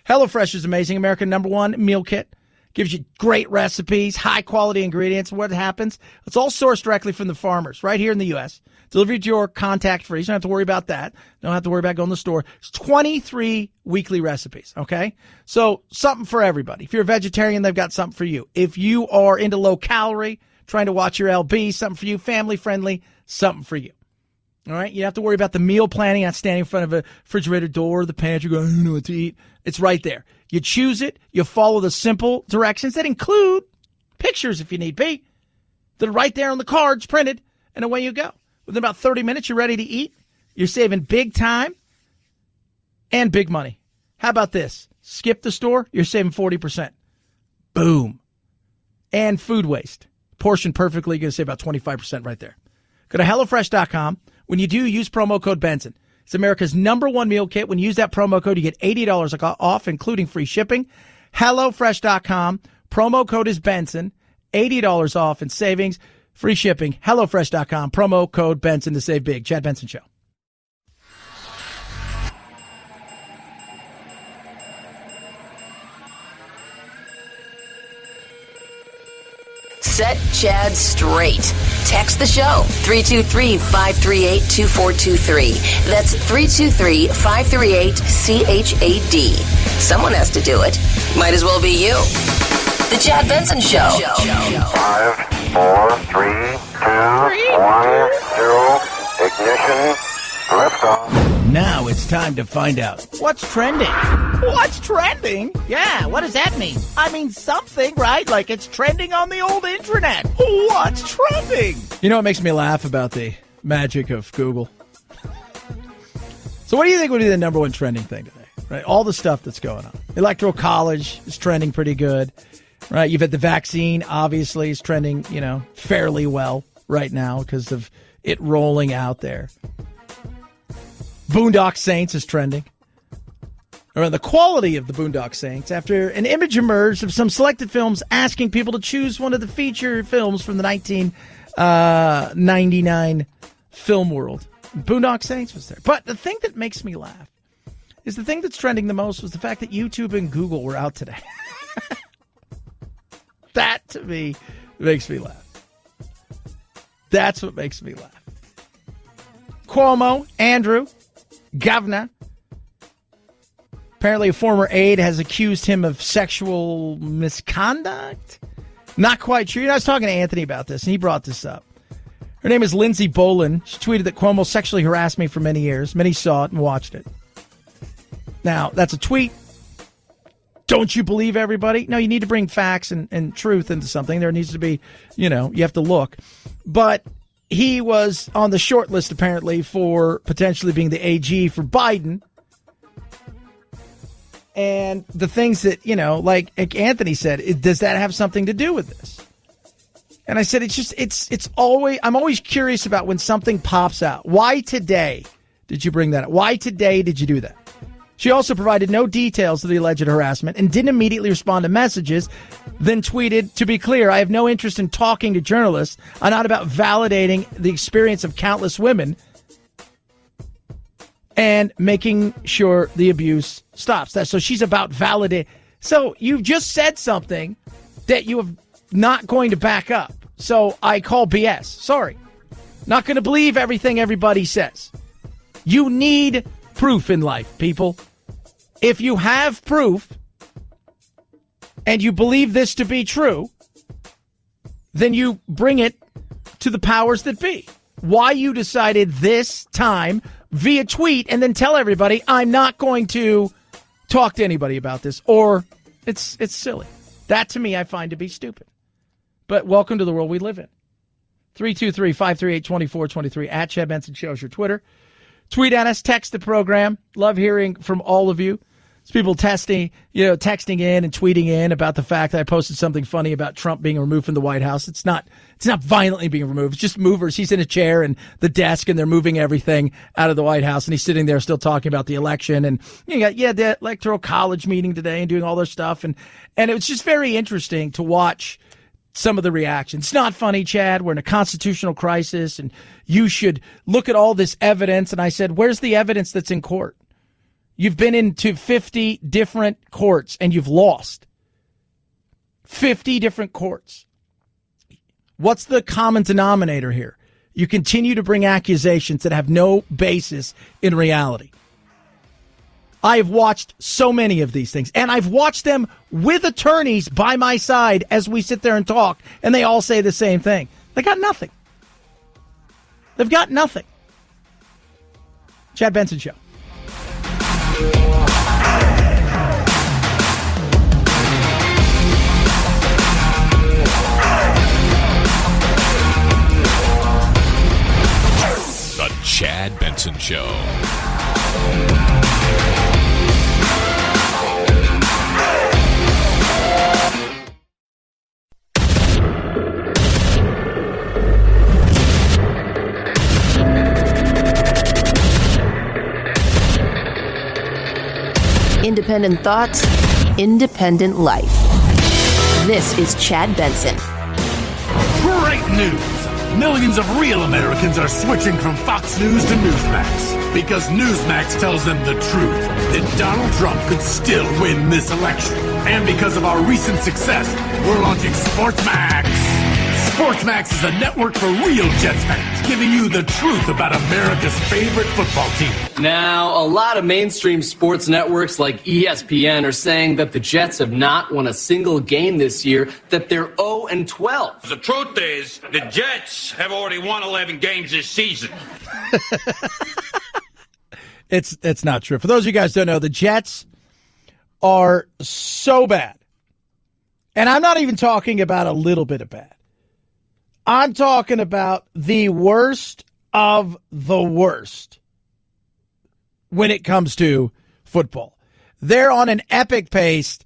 HelloFresh is amazing. American #1 meal kit. Gives you great recipes, high quality ingredients. What happens? It's all sourced directly from the farmers right here in the U.S. Delivered to your contact free. So you don't have to worry about that. Don't have to worry about going to the store. It's 23 weekly recipes. Okay. So something for everybody. If you're a vegetarian, they've got something for you. If you are into low calorie, trying to watch your LB, something for you. Family friendly, something for you. All right. You don't have to worry about the meal planning, not standing in front of a refrigerator door, the pantry going, I don't know what to eat. It's right there. You choose it. You follow the simple directions that include pictures if you need be. They're right there on the cards printed, and away you go. Within about 30 minutes, you're ready to eat. You're saving big time and big money. How about this? Skip the store, you're saving 40%. Boom. And food waste. Portioned perfectly, you're going to save about 25% right there. Go to HelloFresh.com. When you do, use promo code Benson. It's America's #1 meal kit. When you use that promo code, you get $80 off, including free shipping. HelloFresh.com. Promo code is Benson. $80 off in savings. Free shipping. HelloFresh.com. Promo code Benson to save big. Chad Benson Show. Set Chad straight. Text the show, 323-538-2423. That's 323-538-CHAD. Someone has to do it. Might as well be you. The Chad Benson Show. 5, 4, 3, 2, 1, 0, ignition, liftoff. Now it's time to find out what's trending. What's trending? Yeah, what does that mean? I mean something, right? Like it's trending on the old internet. What's trending? You know what makes me laugh about the magic of Google? So what do you think would be the number one trending thing today? Right, all the stuff that's going on. Electoral college is trending pretty good. Right, you've had the vaccine, obviously, is trending, fairly well right now because of it rolling out there. Boondock Saints is trending. Or the quality of the Boondock Saints after an image emerged of some selected films asking people to choose one of the feature films from the 1999 film world. Boondock Saints was there. But the thing that makes me laugh is the thing that's trending the most was the fact that YouTube and Google were out today. That, to me, makes me laugh. That's what makes me laugh. Cuomo, Andrew, governor. Apparently a former aide has accused him of sexual misconduct. Not quite sure. I was talking to Anthony about this, and he brought this up. Her name is Lindsay Bolin. She tweeted that Cuomo sexually harassed me for many years. Many saw it and watched it. Now, that's a tweet. Don't you believe everybody? No, you need to bring facts and truth into something. There needs to be, you have to look. But he was on the short list, apparently, for potentially being the AG for Biden. And the things that, like Anthony said, does that have something to do with this? And I said, it's always, I'm always curious about when something pops out. Why today did you bring that up? Why today did you do that? She also provided no details of the alleged harassment and didn't immediately respond to messages, then tweeted, to be clear, I have no interest in talking to journalists. I'm not about validating the experience of countless women and making sure the abuse stops. So she's about validating. So you've just said something that you have not going to back up. So I call BS. Sorry. Not going to believe everything everybody says. You need proof in life, people. If you have proof and you believe this to be true, then you bring it to the powers that be. Why you decided this time via tweet and then tell everybody I'm not going to talk to anybody about this, or it's silly. That to me I find to be stupid. But welcome to the world we live in. 323-538-2423 at Chad Benson Show is your Twitter. Tweet at us, text the program. Love hearing from all of you. It's people texting in and tweeting in about the fact that I posted something funny about Trump being removed from the White House. It's not violently being removed. It's just movers. He's in a chair and the desk, and they're moving everything out of the White House, and he's sitting there still talking about the election. And the electoral college meeting today and doing all their stuff. And it was just very interesting to watch some of the reactions. It's not funny, Chad. We're in a constitutional crisis, and you should look at all this evidence. And I said, where's the evidence that's in court? You've been into 50 different courts, and you've lost. 50 different courts. What's the common denominator here? You continue to bring accusations that have no basis in reality. I have watched so many of these things, and I've watched them with attorneys by my side as we sit there and talk, and they all say the same thing. They got nothing. They've got nothing. Chad Benson Show. The Chad Benson Show. Independent thoughts, independent life. This is Chad Benson. Great news! Millions of real Americans are switching from Fox News to Newsmax because Newsmax tells them the truth, that Donald Trump could still win this election. And because of our recent success, we're launching SportsMax. SportsMax is a network for real Jets fans, giving you the truth about America's favorite football team. Now, a lot of mainstream sports networks like ESPN are saying that the Jets have not won a single game this year, that they're 0-12. The truth is, the Jets have already won 11 games this season. It's not true. For those of you guys who don't know, the Jets are so bad. And I'm not even talking about a little bit of bad. I'm talking about the worst of the worst when it comes to football. They're on an epic pace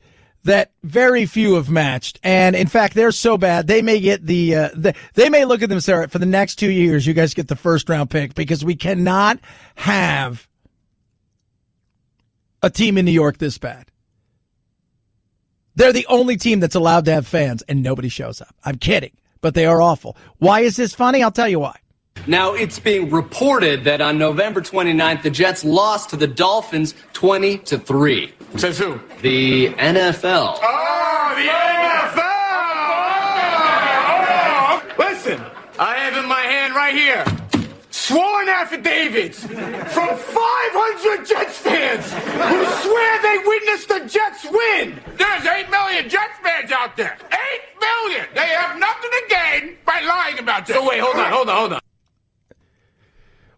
that very few have matched. And in fact, they're so bad, they may get they may look at them and say, all right, for the next 2 years, you guys get the first round pick because we cannot have a team in New York this bad. They're the only team that's allowed to have fans and nobody shows up. I'm kidding, but they are awful. Why is this funny? I'll tell you why. Now, it's being reported that on November 29th, the Jets lost to the Dolphins 20-3. Says who? The NFL. Oh, the NFL! Oh. Listen, I have in my hand right here sworn affidavits from 500 Jets fans who swear they witnessed the Jets win. There's 8 million Jets fans out there. 8 million! They have nothing to gain by lying about this. So wait, hold on.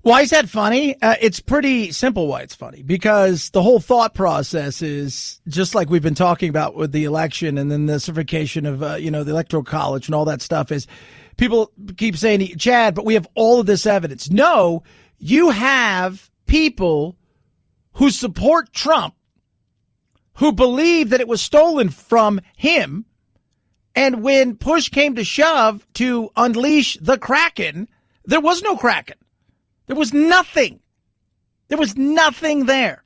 Why is that funny? It's pretty simple why it's funny, because the whole thought process is just like we've been talking about with the election and then the certification of, the Electoral College and all that stuff is people keep saying, Chad, but we have all of this evidence. No, you have people who support Trump who believe that it was stolen from him. And when push came to shove to unleash the Kraken, there was no Kraken. There was nothing. There was nothing there.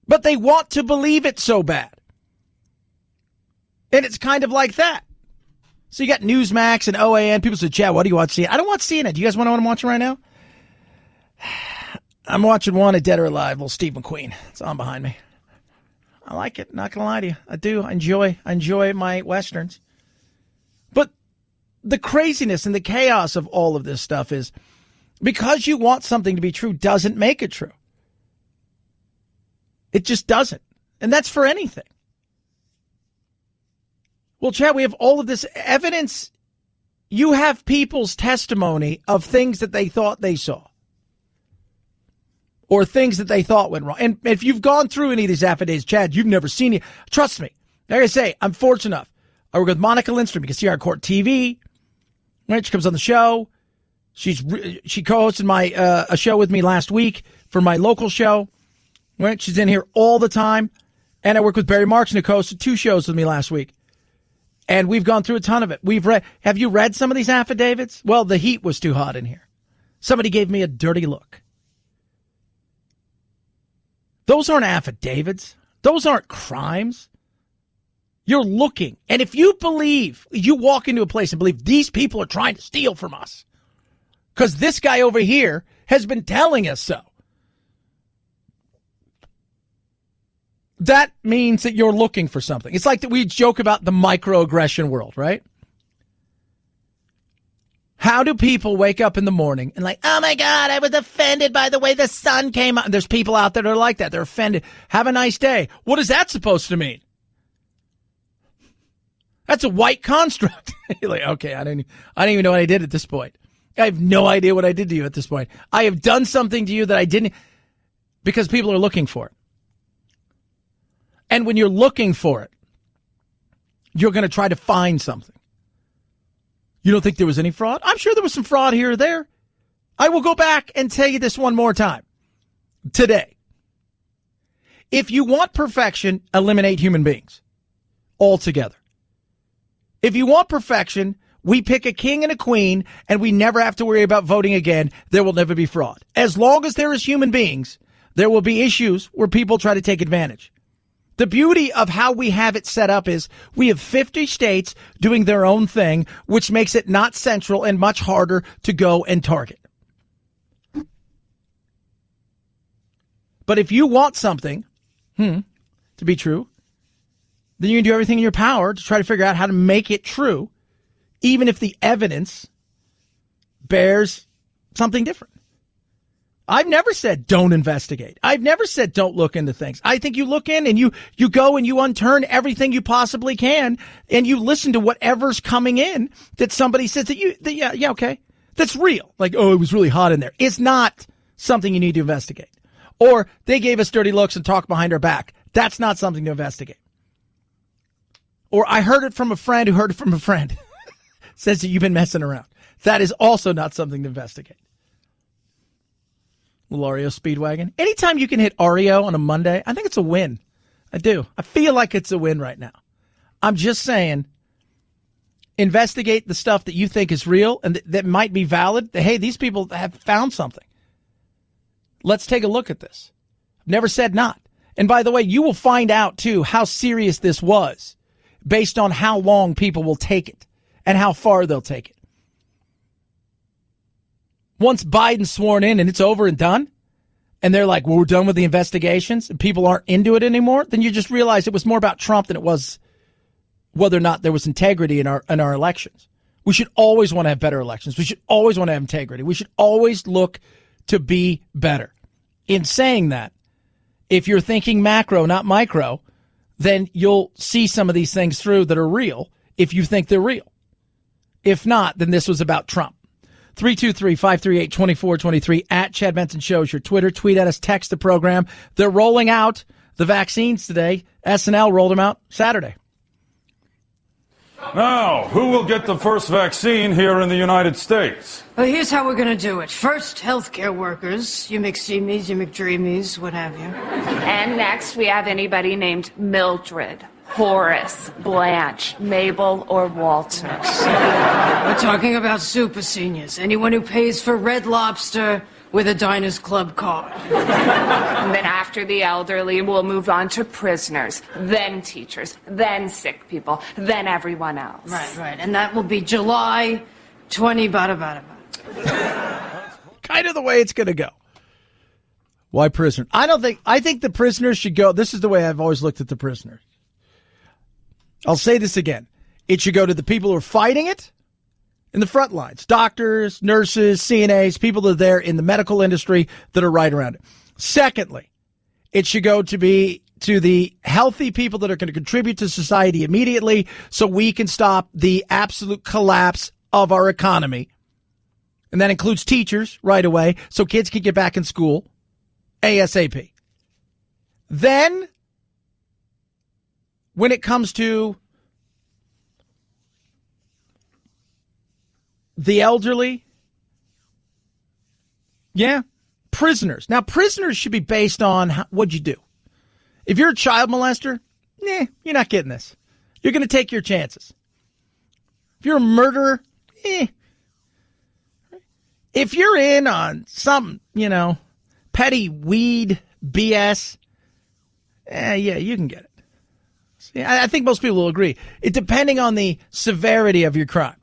But they want to believe it so bad. And it's kind of like that. So you got Newsmax and OAN. People say, Chad, what do you watch CNN? I don't watch CNN. Do you guys want to know what I'm watching right now? I'm watching Wanted Dead or Alive, little Steve McQueen. It's on behind me. I like it. Not going to lie to you. I do. I enjoy my Westerns. But the craziness and the chaos of all of this stuff is because you want something to be true doesn't make it true. It just doesn't. And that's for anything. Well, Chad, we have all of this evidence. You have people's testimony of things that they thought they saw or things that they thought went wrong. And if you've gone through any of these affidavits, Chad, you've never seen it. Trust me. Like I say, I'm fortunate enough. I work with Monica Lindstrom. You can see her on Court TV. Right? She comes on the show. She co-hosted a show with me last week for my local show. Right? She's in here all the time. And I work with Barry Marks, who co-hosted 2 shows with me last week. And we've gone through a ton of it. Have you read some of these affidavits? Well, the heat was too hot in here. Somebody gave me a dirty look. Those aren't affidavits. Those aren't crimes. You're looking. And if you walk into a place and believe these people are trying to steal from us because this guy over here has been telling us so, that means that you're looking for something. It's like that we joke about the microaggression world, right? How do people wake up in the morning and like, oh my God, I was offended by the way the sun came out. There's people out there that are like that. They're offended. Have a nice day. What is that supposed to mean? That's a white construct. You're like, okay, I don't even know what I did at this point. I have no idea what I did to you at this point. I have done something to you that I didn't, because people are looking for it. And when you're looking for it, you're going to try to find something. You don't think there was any fraud? I'm sure there was some fraud here or there. I will go back and tell you this one more time today. If you want perfection, eliminate human beings altogether. If you want perfection, we pick a king and a queen and we never have to worry about voting again. There will never be fraud. As long as there is human beings, there will be issues where people try to take advantage. The beauty of how we have it set up is we have 50 states doing their own thing, which makes it not central and much harder to go and target. But if you want something to be true, then you can do everything in your power to try to figure out how to make it true, even if the evidence bears something different. I've never said don't investigate. I've never said don't look into things. I think you look in and you go and you unturn everything you possibly can, and you listen to whatever's coming in that somebody says that okay, that's real. Like, oh, it was really hot in there. It's not something you need to investigate. Or they gave us dirty looks and talked behind our back. That's not something to investigate. Or I heard it from a friend who heard it from a friend. Says that you've been messing around. That is also not something to investigate. Little Oreo Speedwagon. Anytime you can hit Oreo on a Monday, I think it's a win. I do. I feel like it's a win right now. I'm just saying, investigate the stuff that you think is real and that might be valid. Hey, these people have found something. Let's take a look at this. I've never said not. And by the way, you will find out, too, how serious this was based on how long people will take it and how far they'll take it. Once Biden's sworn in and it's over and done, and they're like, well, we're done with the investigations, and people aren't into it anymore, then you just realize it was more about Trump than it was whether or not there was integrity in our elections. We should always want to have better elections. We should always want to have integrity. We should always look to be better. In saying that, if you're thinking macro, not micro, then you'll see some of these things through that are real if you think they're real. If not, then this was about Trump. 323-538-2423 at Chad Benson Show is your Twitter. Tweet at us, text the program. They're rolling out the vaccines today. SNL rolled them out Saturday. Now, who will get the first vaccine here in the United States? Well, here's how we're going to do it. First, healthcare workers. You McSteamies, you McDreamies, what have you. And next, we have anybody named Mildred, Horace, Blanche, Mabel, or Walter. We're talking about super seniors. Anyone who pays for Red Lobster with a Diners Club card. And then after the elderly, we'll move on to prisoners, then teachers, then sick people, then everyone else. Right. And that will be July 20, bada. Kind of the way it's going to go. Why prisoners? I think the prisoners should go. This is the way I've always looked at the prisoners. I'll say this again. It should go to the people who are fighting it in the front lines. Doctors, nurses, CNAs, people that are there in the medical industry that are right around it. Secondly, it should go to the healthy people that are going to contribute to society immediately so we can stop the absolute collapse of our economy. And that includes teachers right away so kids can get back in school ASAP. Then, when it comes to the elderly, prisoners. Now, prisoners should be based on what'd you do. If you're a child molester, you're not getting this. You're going to take your chances. If you're a murderer, If you're in on some, petty weed BS, you can get it. See, I think most people will agree. It depending on the severity of your crime.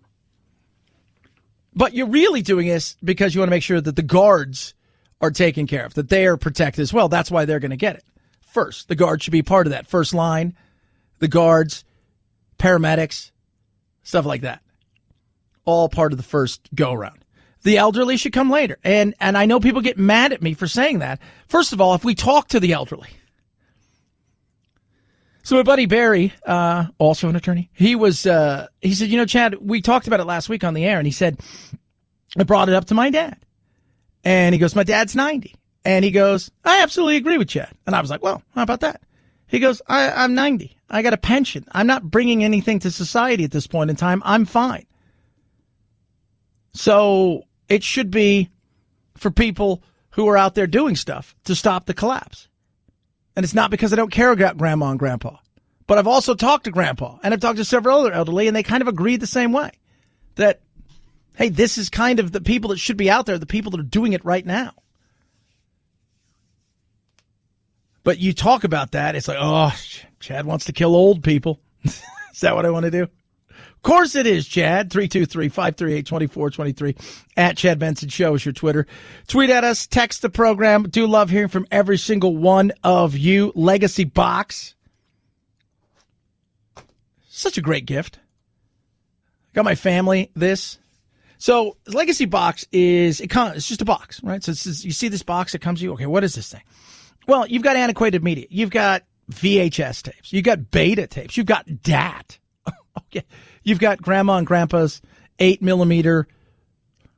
But you're really doing this because you want to make sure that the guards are taken care of, that they are protected as well. That's why they're going to get it. First, the guards should be part of that. First line, the guards, paramedics, stuff like that. All part of the first go-around. The elderly should come later. And I know people get mad at me for saying that. First of all, if we talk to the elderly. So my buddy Barry, also an attorney, he said, Chad, we talked about it last week on the air, and he said, I brought it up to my dad. And he goes, my dad's 90. And he goes, I absolutely agree with Chad. And I was like, well, how about that? He goes, I'm 90. I got a pension. I'm not bringing anything to society at this point in time. I'm fine. So it should be for people who are out there doing stuff to stop the collapse. And it's not because I don't care about grandma and grandpa. But I've also talked to grandpa, and I've talked to several other elderly, and they kind of agreed the same way. That, hey, this is kind of the people that should be out there, the people that are doing it right now. But you talk about that, it's like, oh, Chad wants to kill old people. Is that what I want to do? Of course it is, Chad. 323-538-2423 at Chad Benson Show is your Twitter. Tweet at us, text the program. Do love hearing from every single one of you. Legacy Box. Such a great gift. Got my family this. So Legacy Box it's just a box, right? So you see this box, it comes to you. Okay, what is this thing? Well, you've got antiquated media. You've got VHS tapes. You've got beta tapes. You've got DAT. Okay. You've got Grandma and Grandpa's 8mm,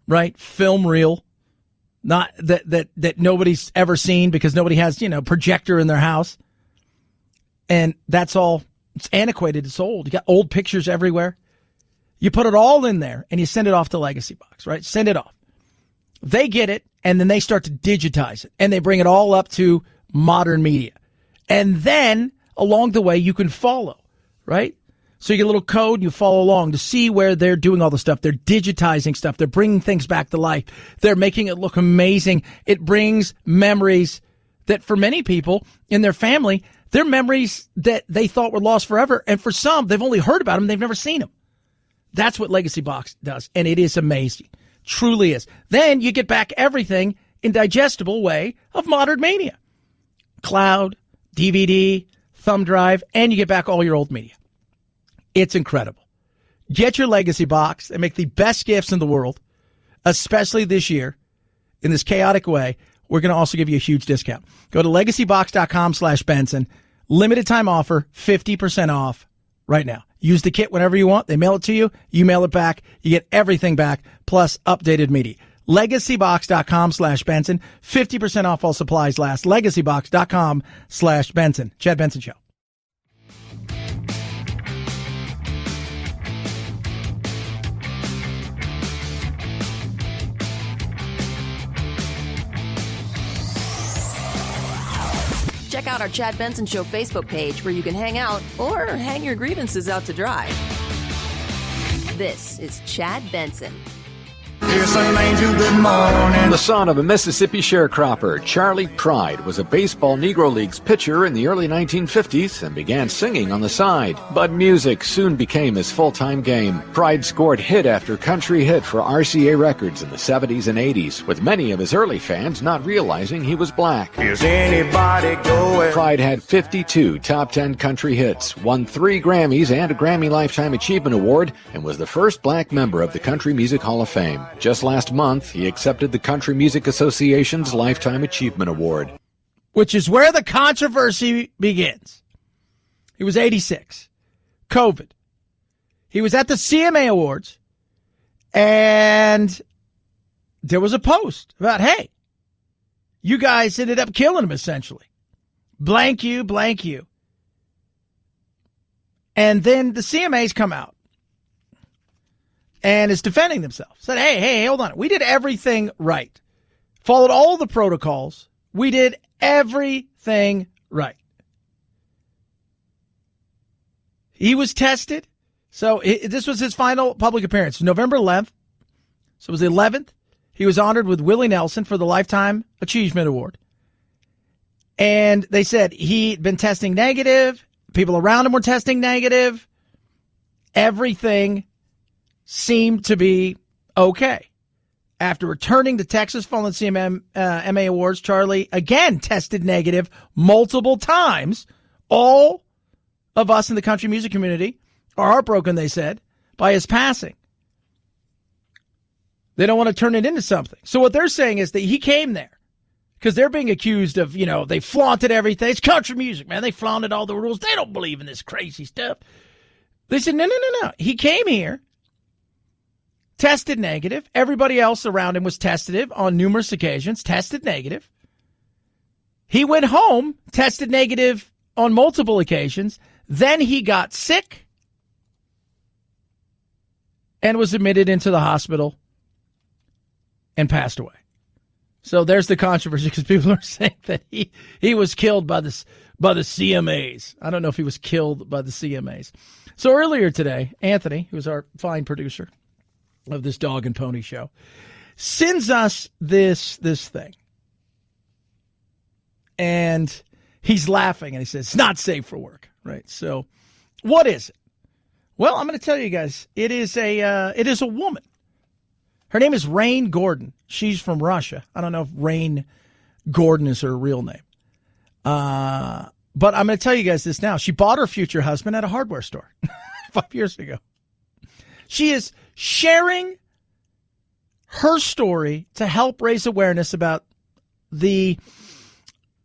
right, film reel. Not that nobody's ever seen because nobody has, projector in their house. And that's all. It's antiquated. It's old. You got old pictures everywhere. You put it all in there and you send it off to Legacy Box, right? Send it off. They get it and then they start to digitize it and they bring it all up to modern media. And then along the way you can follow, right? So you get a little code and you follow along to see where they're doing all the stuff. They're digitizing stuff. They're bringing things back to life. They're making it look amazing. It brings memories that for many people in their family, they're memories that they thought were lost forever. And for some, they've only heard about them. They've never seen them. That's what Legacy Box does. And it is amazing. Truly is. Then you get back everything in digestible way of modern media. Cloud, DVD, thumb drive, and you get back all your old media. It's incredible. Get your Legacy Box and make the best gifts in the world, especially this year. In this chaotic way, we're going to also give you a huge discount. Go to legacybox.com/Benson. Limited time offer, 50% off right now. Use the kit whenever you want. They mail it to you. You mail it back. You get everything back, plus updated media. Legacybox.com/Benson. 50% off all supplies last. Legacybox.com/Benson. Chad Benson Show. Check out our Chad Benson Show Facebook page where you can hang out or hang your grievances out to dry. This is Chad Benson. The son of a Mississippi sharecropper, Charlie Pride was a baseball Negro Leagues pitcher in the early 1950s and began singing on the side. But music soon became his full-time game. Pride scored hit after country hit for RCA Records in the 70s and 80s, with many of his early fans not realizing he was black. Is anybody going? Pride had 52 top 10 country hits, won 3 Grammys and a Grammy Lifetime Achievement Award, and was the first black member of the Country Music Hall of Fame. Just last month, he accepted the Country Music Association's Lifetime Achievement Award. Which is where the controversy begins. He was 86. COVID. He was at the CMA Awards, and there was a post about, hey, you guys ended up killing him, essentially. Blank you, blank you. And then the CMAs come out and is defending themselves. Said, hey, hold on. We did everything right. Followed all the protocols. We did everything right. He was tested. So this was his final public appearance, November 11th. So it was the 11th. He was honored with Willie Nelson for the Lifetime Achievement Award. And they said he'd been testing negative. People around him were testing negative. Everything seemed to be okay. After returning to Texas following the MA Awards, Charlie again tested negative multiple times. All of us in the country music community are heartbroken, they said, by his passing. They don't want to turn it into something. So what they're saying is that he came there because they're being accused of, they flaunted everything. It's country music, man. They flaunted all the rules. They don't believe in this crazy stuff. They said, no. He came here, tested negative. Everybody else around him was tested on numerous occasions, tested negative. He went home, tested negative on multiple occasions. Then he got sick and was admitted into the hospital and passed away. So there's the controversy because people are saying that he was killed by the CMAs. I don't know if he was killed by the CMAs. So earlier today, Anthony, who's our fine producer of this Dog and Pony show, sends us this thing. And he's laughing and he says, it's not safe for work, right? So what is it? Well, I'm going to tell you guys, it is a woman. Her name is Rain Gordon. She's from Russia. I don't know if Rain Gordon is her real name. But I'm going to tell you guys this now. She bought her future husband at a hardware store. 5 years ago. She is sharing her story to help raise awareness about the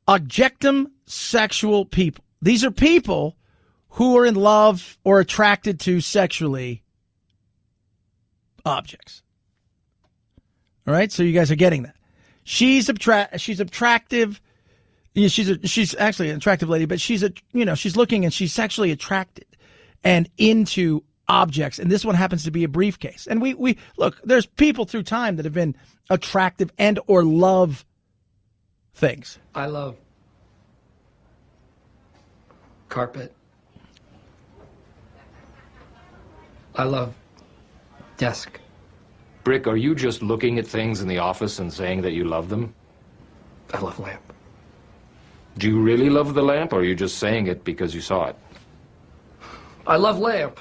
objectum sexual people. These are people who are in love or attracted to sexually objects. All right, so you guys are getting that. She's attractive. She's actually an attractive lady, but she's looking and she's sexually attracted and into objects. And this one happens to be a briefcase. And we look, there's people through time that have been attractive and or love things. I love carpet. I love desk. Brick, are you just looking at things in the office and saying that you love them? I love lamp. Do you really love the lamp, or are you just saying it because you saw it? I love lamp.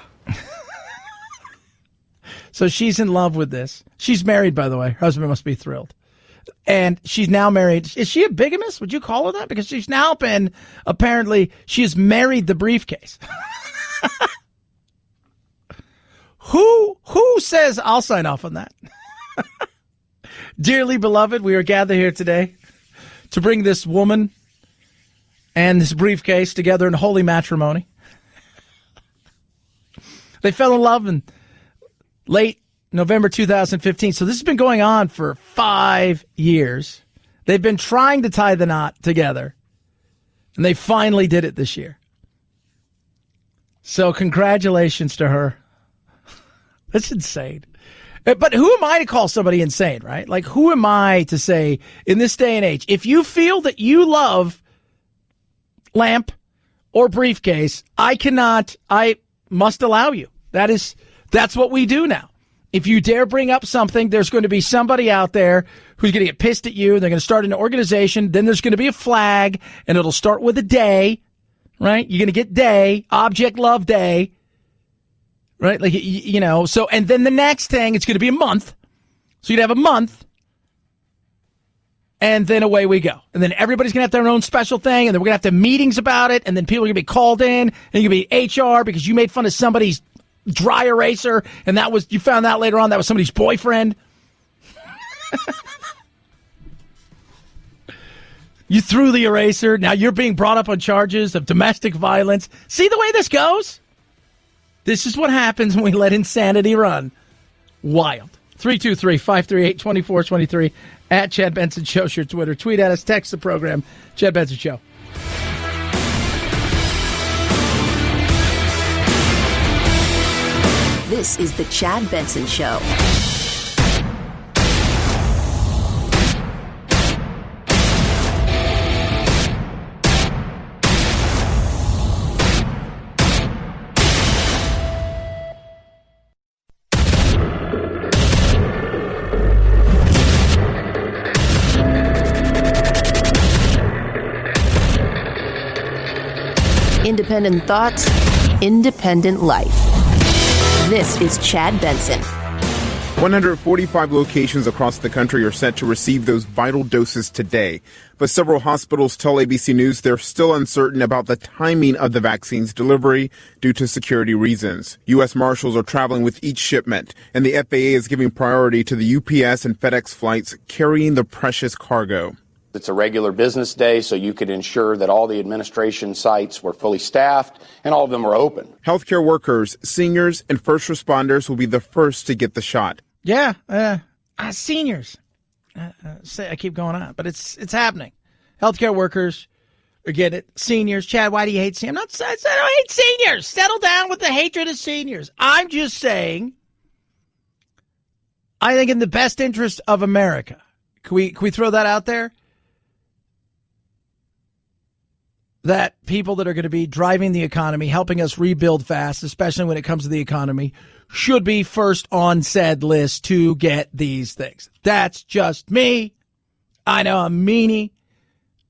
So she's in love with this. She's married, by the way. Her husband must be thrilled. And she's now married. Is she a bigamist? Would you call her that? Because she's now been, apparently, she has married the briefcase. Who says I'll sign off on that? Dearly beloved, we are gathered here today to bring this woman and this briefcase together in holy matrimony. They fell in love in late November 2015. So this has been going on for 5 years. They've been trying to tie the knot together, and they finally did it this year. So congratulations to her. That's insane. But who am I to call somebody insane, right? Like, who am I to say in this day and age, if you feel that you love lamp or briefcase, I must allow you. That's what we do now. If you dare bring up something, there's going to be somebody out there who's going to get pissed at you. They're going to start an organization. Then there's going to be a flag, and it'll start with a day, right? You're going to get day, Object Love Day. Right? Like, so, and then the next thing, it's going to be a month. So you'd have a month. And then away we go. And then everybody's going to have their own special thing. And then we're going to have to have meetings about it. And then people are going to be called in. And you're going to be HR because you made fun of somebody's dry eraser. And you found out later on that was somebody's boyfriend. You threw the eraser. Now you're being brought up on charges of domestic violence. See the way this goes? This is what happens when we let insanity run. Wild. 323-538-2423 at Chad Benson Show. Your Twitter. Tweet at us. Text the program. Chad Benson Show. This is the Chad Benson Show. Independent thoughts, independent life. This is Chad Benson. 145 locations across the country are set to receive those vital doses today. But several hospitals tell ABC News they're still uncertain about the timing of the vaccine's delivery due to security reasons. U.S. Marshals are traveling with each shipment, and the FAA is giving priority to the UPS and FedEx flights carrying the precious cargo. It's a regular business day, so you could ensure that all the administration sites were fully staffed and all of them were open. Healthcare workers, seniors, and first responders will be the first to get the shot. Yeah, seniors. I keep going on, but it's happening. Healthcare workers are getting it. Seniors. Chad, why do you hate seniors? I don't hate seniors. Settle down with the hatred of seniors. I'm just saying, I think in the best interest of America, can we throw that out there? That people that are going to be driving the economy, helping us rebuild fast, especially when it comes to the economy, should be first on said list to get these things. That's just me. I know I'm meanie.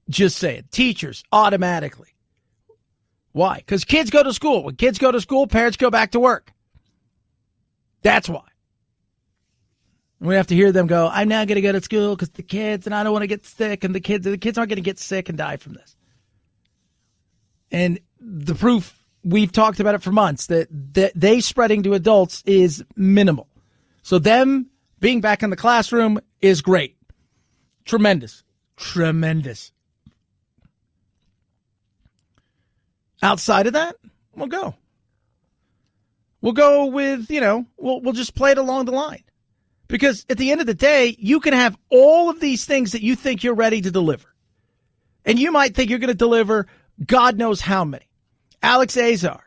Just say it. Teachers, automatically. Why? Because kids go to school. When kids go to school, parents go back to work. That's why. We have to hear them go, I'm now going to go to school because the kids, and I don't want to get sick, and the kids aren't going to get sick and die from this. And the proof we've talked about it for months, that they spreading to adults is minimal. So them being back in the classroom is great. Tremendous. Outside of that, we'll go. We'll go with, we'll just play it along the line. Because at the end of the day, you can have all of these things that you think you're ready to deliver. And you might think you're going to deliver God knows how many. Alex Azar,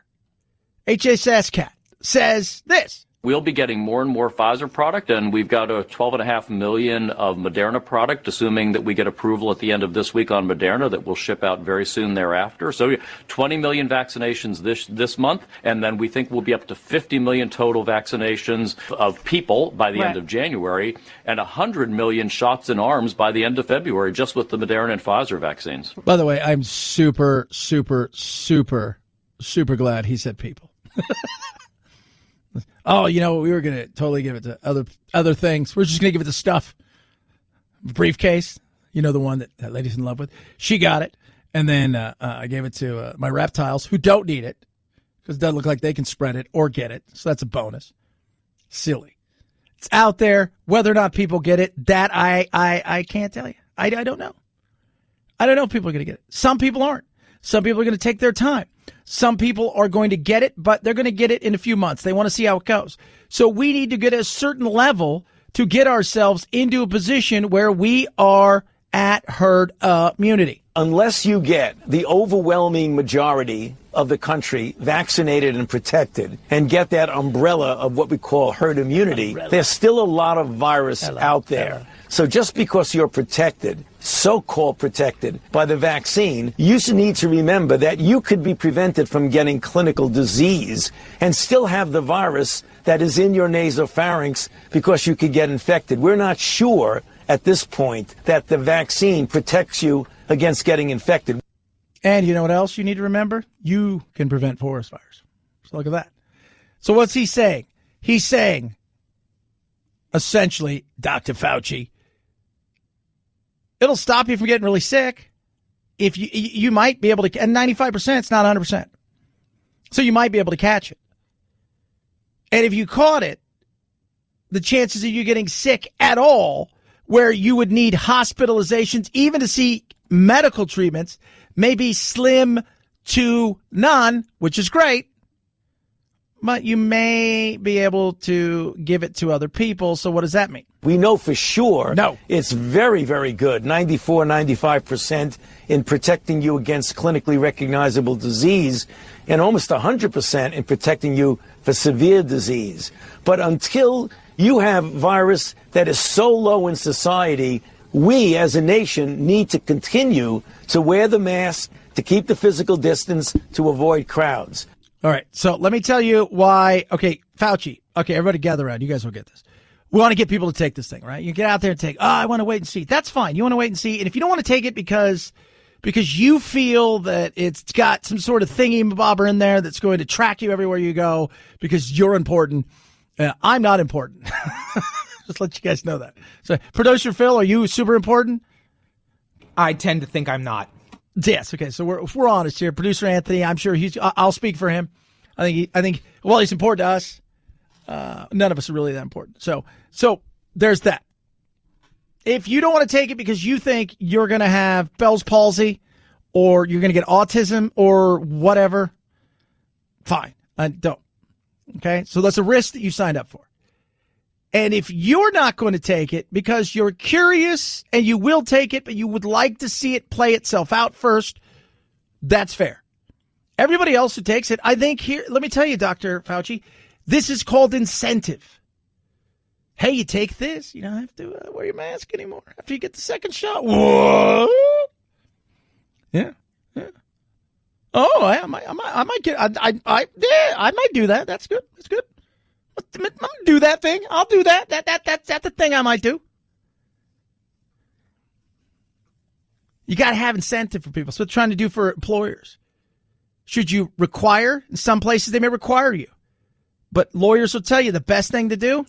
HHS Cat, says this. We'll be getting more and more Pfizer product, and we've got a 12.5 million of Moderna product, assuming that we get approval at the end of this week on Moderna that will ship out very soon thereafter. So 20 million vaccinations this month, and then we think we'll be up to 50 million total vaccinations of people by the end of January, and 100 million shots in arms by the end of February, just with the Moderna and Pfizer vaccines. By the way, I'm super glad he said people. Oh, we were going to totally give it to other things. We're just going to give it to stuff. Briefcase, the one that lady's in love with. She got it. And then I gave it to my reptiles who don't need it because it doesn't look like they can spread it or get it. So that's a bonus. Silly. It's out there. Whether or not people get it, that I can't tell you. I don't know. I don't know if people are going to get it. Some people aren't. Some people are going to take their time. Some people are going to get it, but they're going to get it in a few months. They want to see how it goes. So we need to get a certain level to get ourselves into a position where we are at herd immunity. Unless you get the overwhelming majority of the country vaccinated and protected and get that umbrella of what we call herd immunity, there's still a lot of virus out there. So just because you're protected, so-called protected by the vaccine, you need to remember that you could be prevented from getting clinical disease and still have the virus that is in your nasopharynx because you could get infected. We're not sure at this point that the vaccine protects you against getting infected. And you know what else you need to remember? You can prevent forest fires. So look at that. So what's he saying? He's saying, essentially, Dr. Fauci, it'll stop you from getting really sick. If you might be able to, and 95%, it's not 100%. So you might be able to catch it. And if you caught it, the chances of you getting sick at all, where you would need hospitalizations, even to see medical treatments, may be slim to none, which is great. But you may be able to give it to other people. So what does that mean? We know for sure it's very, very good, 95% in protecting you against clinically recognizable disease and almost 100% in protecting you for severe disease. But until you have virus that is so low in society, we as a nation need to continue to wear the mask, to keep the physical distance, to avoid crowds. All right, so let me tell you why. Okay, Fauci. Okay, everybody gather around. You guys will get this. We want to get people to take this thing, right? You get out there and take, I want to wait and see. That's fine. You want to wait and see. And if you don't want to take it because you feel that it's got some sort of thingy-bobber in there that's going to track you everywhere you go because you're important, I'm not important. Just let you guys know that. So, Producer Phil, are you super important? I tend to think I'm not. Yes. Okay. So if we're honest here, Producer Anthony, I'm sure I'll speak for him. I think. Well, he's important to us. None of us are really that important. So there's that. If you don't want to take it because you think you're going to have Bell's palsy or you're going to get autism or whatever, fine. I don't. Okay. So that's a risk that you signed up for. And if you're not going to take it because you're curious and you will take it, but you would like to see it play itself out first, that's fair. Everybody else who takes it, I think here, let me tell you, Dr. Fauci, this is called incentive. Hey, you take this, you don't have to wear your mask anymore after you get the second shot. What? Yeah. Oh, I might get, I might do that. That's good. That's good. I'm going to do that thing. I'll do that. That's the thing I might do. You got to have incentive for people. So what they're trying to do for employers. Should you require? In some places, they may require you. But lawyers will tell you the best thing to do,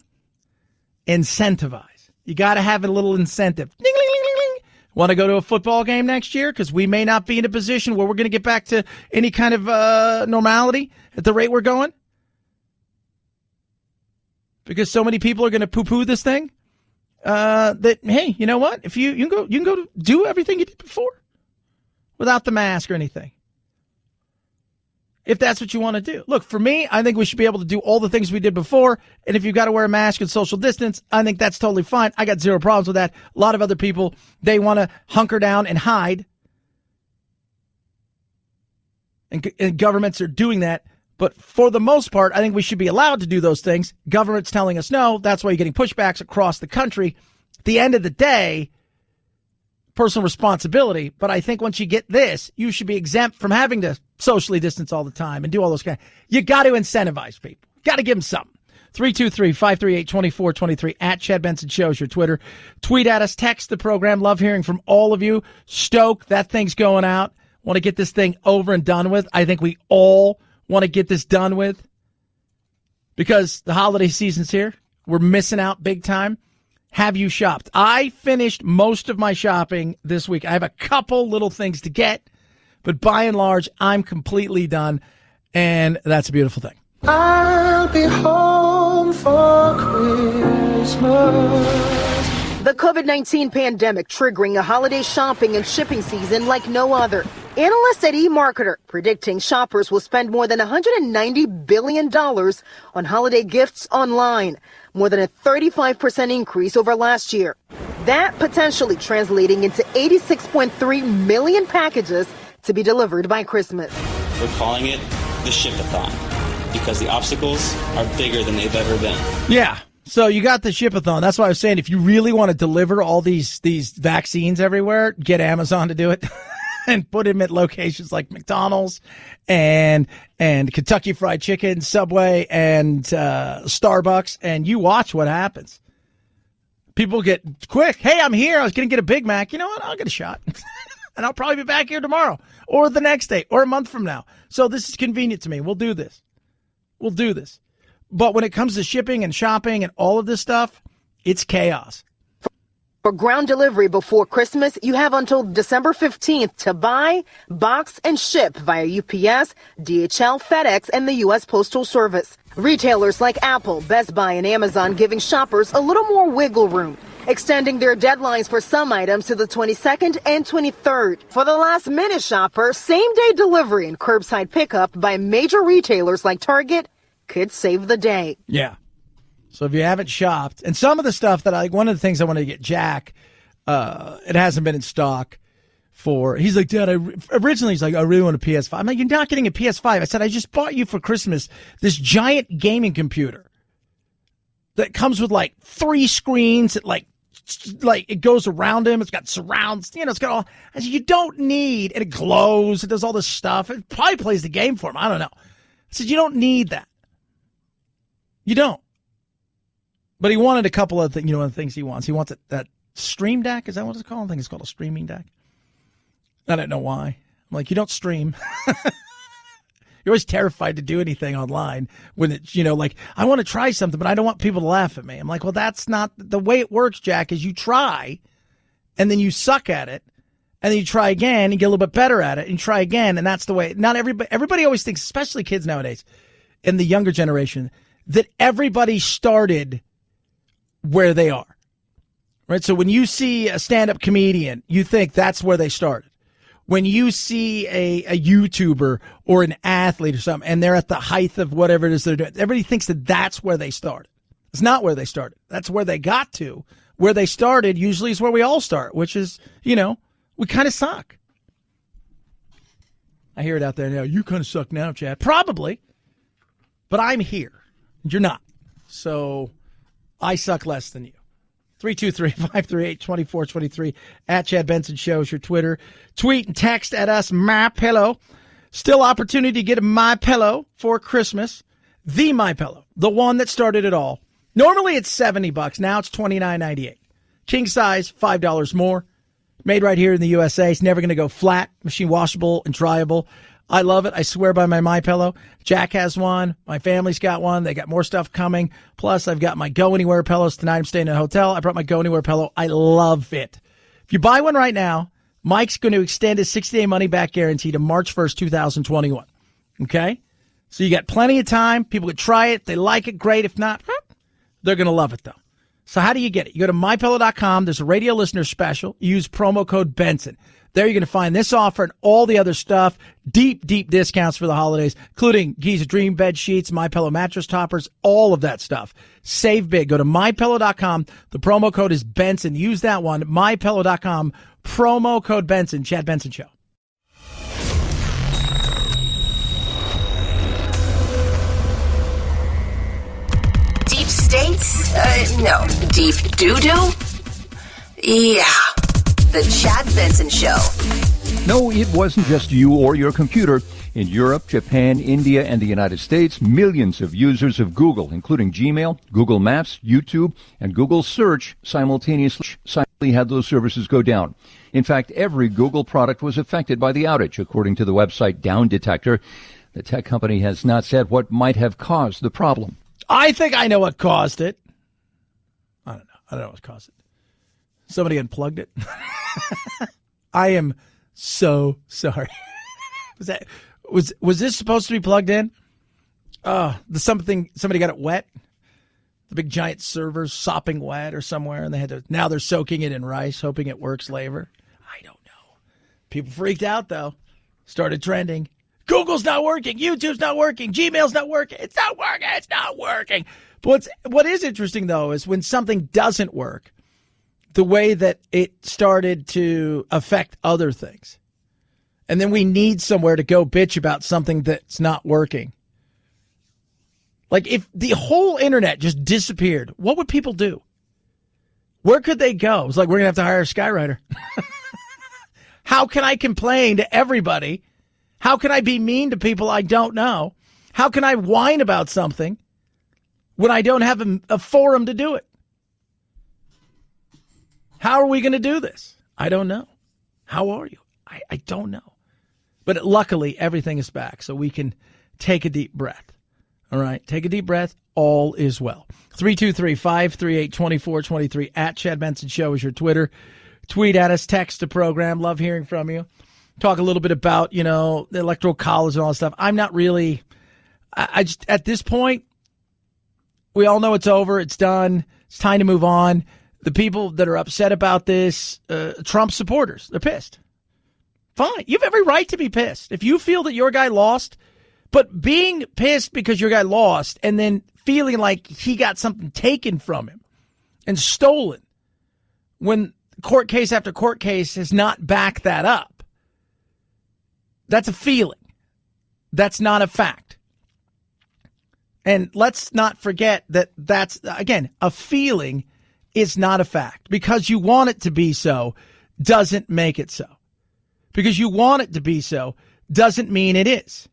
incentivize. You got to have a little incentive. Ding, ding, ding, ding, ding. Want to go to a football game next year? Because we may not be in a position where we're going to get back to any kind of normality at the rate we're going. Because so many people are going to poo-poo this thing. That, hey, you know what? If you can go do everything you did before without the mask or anything. If that's what you want to do. Look, for me, I think we should be able to do all the things we did before. And if you've got to wear a mask and social distance, I think that's totally fine. I got zero problems with that. A lot of other people, they want to hunker down and hide. And governments are doing that. But for the most part, I think we should be allowed to do those things. Government's telling us no. That's why you're getting pushbacks across the country. At the end of the day, personal responsibility. But I think once you get this, you should be exempt from having to socially distance all the time and do all those kind. You got to incentivize people. Got to give them something. 323-538-2423 at Chad Benson Show is your Twitter. Tweet at us. Text the program. Love hearing from all of you. Stoke, that thing's going out. Want to get this thing over and done with. I think we all want to get this done with because the holiday season's here. We're missing out big time. Have you shopped? I finished most of my shopping this week. I have a couple little things to get, but by and large, I'm completely done, and that's a beautiful thing. I'll be home for Christmas. The COVID-19 pandemic triggering a holiday shopping and shipping season like no other. Analysts at eMarketer predicting shoppers will spend more than $190 billion on holiday gifts online, more than a 35% increase over last year. That potentially translating into 86.3 million packages to be delivered by Christmas. We're calling it the Ship-a-thon because the obstacles are bigger than they've ever been. Yeah. So you got the Ship-a-thon. That's why I was saying if you really want to deliver all these vaccines everywhere, get Amazon to do it. And put him at locations like McDonald's and Kentucky Fried Chicken, Subway, and Starbucks, and you watch what happens. People get quick. Hey, I'm here. I was going to get a Big Mac. You know what? I'll get a shot. And I'll probably be back here tomorrow or the next day or a month from now. So this is convenient to me. We'll do this. But when it comes to shipping and shopping and all of this stuff, it's chaos. For ground delivery before Christmas, you have until December 15th to buy, box, and ship via UPS, DHL, FedEx, and the U.S. Postal Service. Retailers like Apple, Best Buy, and Amazon giving shoppers a little more wiggle room, extending their deadlines for some items to the 22nd and 23rd. For the last-minute shopper, same-day delivery and curbside pickup by major retailers like Target could save the day. Yeah. So if you haven't shopped, and some of the stuff that one of the things I wanted to get Jack, it hasn't been in stock for, he's like, Dad, originally he's like, I really want a PS5. I'm like, you're not getting a PS5. I said, I just bought you for Christmas this giant gaming computer that comes with like 3 screens that like it goes around him. It's got surrounds, it's got all, I said, you don't need, and it glows. It does all this stuff. It probably plays the game for him. I don't know. I said, you don't need that. You don't. But he wanted a couple of things, one of the things he wants. He wants that stream deck. Is that what it's called? I think it's called a streaming deck. I don't know why. I'm like, you don't stream. You're always terrified to do anything online when it's, like, I want to try something, but I don't want people to laugh at me. I'm like, well, that's not the way it works, Jack, is you try and then you suck at it and then you try again and get a little bit better at it and try again. And that's the way. Not everybody always thinks, especially kids nowadays and the younger generation, that everybody started where they are, right? So when you see a stand-up comedian, you think that's where they started. When you see a YouTuber or an athlete or something, and they're at the height of whatever it is they're doing, everybody thinks that that's where they started. It's not where they started. That's where they got to. Where they started usually is where we all start, which is, we kind of suck. I hear it out there now. You kind of suck now, Chad. Probably. But I'm here. And you're not. So I suck less than you. 323-538-2423 at Chad Benson Show is your Twitter. Tweet and text at us, MyPillow. Still opportunity to get a MyPillow for Christmas. The MyPillow, the one that started it all. Normally it's $70. Now it's $29.98. King size, $5 more. Made right here in the USA. It's never going to go flat. Machine washable and dryable. I love it. I swear by my MyPillow. Jack has one. My family's got one. They got more stuff coming. Plus, I've got my Go Anywhere pillows. Tonight I'm staying in a hotel. I brought my Go Anywhere pillow. I love it If you buy one right now, Mike's going to extend his 60-day money-back guarantee to March 1st, 2021. Okay? So you got plenty of time. People could try it. They like it. Great. If not, they're going to love it, though. So how do you get it? You go to MyPillow.com. There's a radio listener special. Use promo code Benson. There you're going to find this offer and all the other stuff. Deep, deep discounts for the holidays, including Giza Dream bed sheets, MyPillow mattress toppers, all of that stuff. Save big. Go to MyPillow.com. The promo code is Benson. Use that one. MyPillow.com. Promo code Benson. Chad Benson Show. Deep states? No. Deep doo-doo? Yeah. The Chad Benson Show. No, it wasn't just you or your computer. In Europe, Japan, India, and the United States, millions of users of Google, including Gmail, Google Maps, YouTube, and Google Search, simultaneously had those services go down. In fact, every Google product was affected by the outage, according to the website Down Detector. The tech company has not said what might have caused the problem. I think I know what caused it. I don't know what caused it. Somebody unplugged it. I am so sorry. Was this supposed to be plugged in? Somebody got it wet. The big giant servers sopping wet or somewhere, and now they're soaking it in rice, hoping it works later. I don't know. People freaked out though. Started trending. Google's not working. YouTube's not working. Gmail's not working. It's not working. It's not working. But what is interesting though is when something doesn't work, the way that it started to affect other things. And then we need somewhere to go bitch about something that's not working. Like if the whole internet just disappeared, what would people do? Where could they go? It's like, we're going to have to hire a skywriter. How can I complain to everybody? How can I be mean to people I don't know? How can I whine about something when I don't have a forum to do it? How are we going to do this? I don't know. How are you? I don't know. But luckily, everything is back, so we can take a deep breath. All right? Take a deep breath. All is well. 323-538-2423 at Chad Benson Show is your Twitter. Tweet at us. Text the program. Love hearing from you. Talk a little bit about, the electoral college and all that stuff. I'm not really I just, at this point, we all know it's over. It's done. It's time to move on. The people that are upset about this, Trump supporters, they're pissed. Fine. You have every right to be pissed. If you feel that your guy lost, but being pissed because your guy lost and then feeling like he got something taken from him and stolen when court case after court case has not backed that up, that's a feeling. That's not a fact. And let's not forget that that's, again, a feeling is not a fact. Because you want it to be so doesn't make it so. Because you want it to be so doesn't mean it is.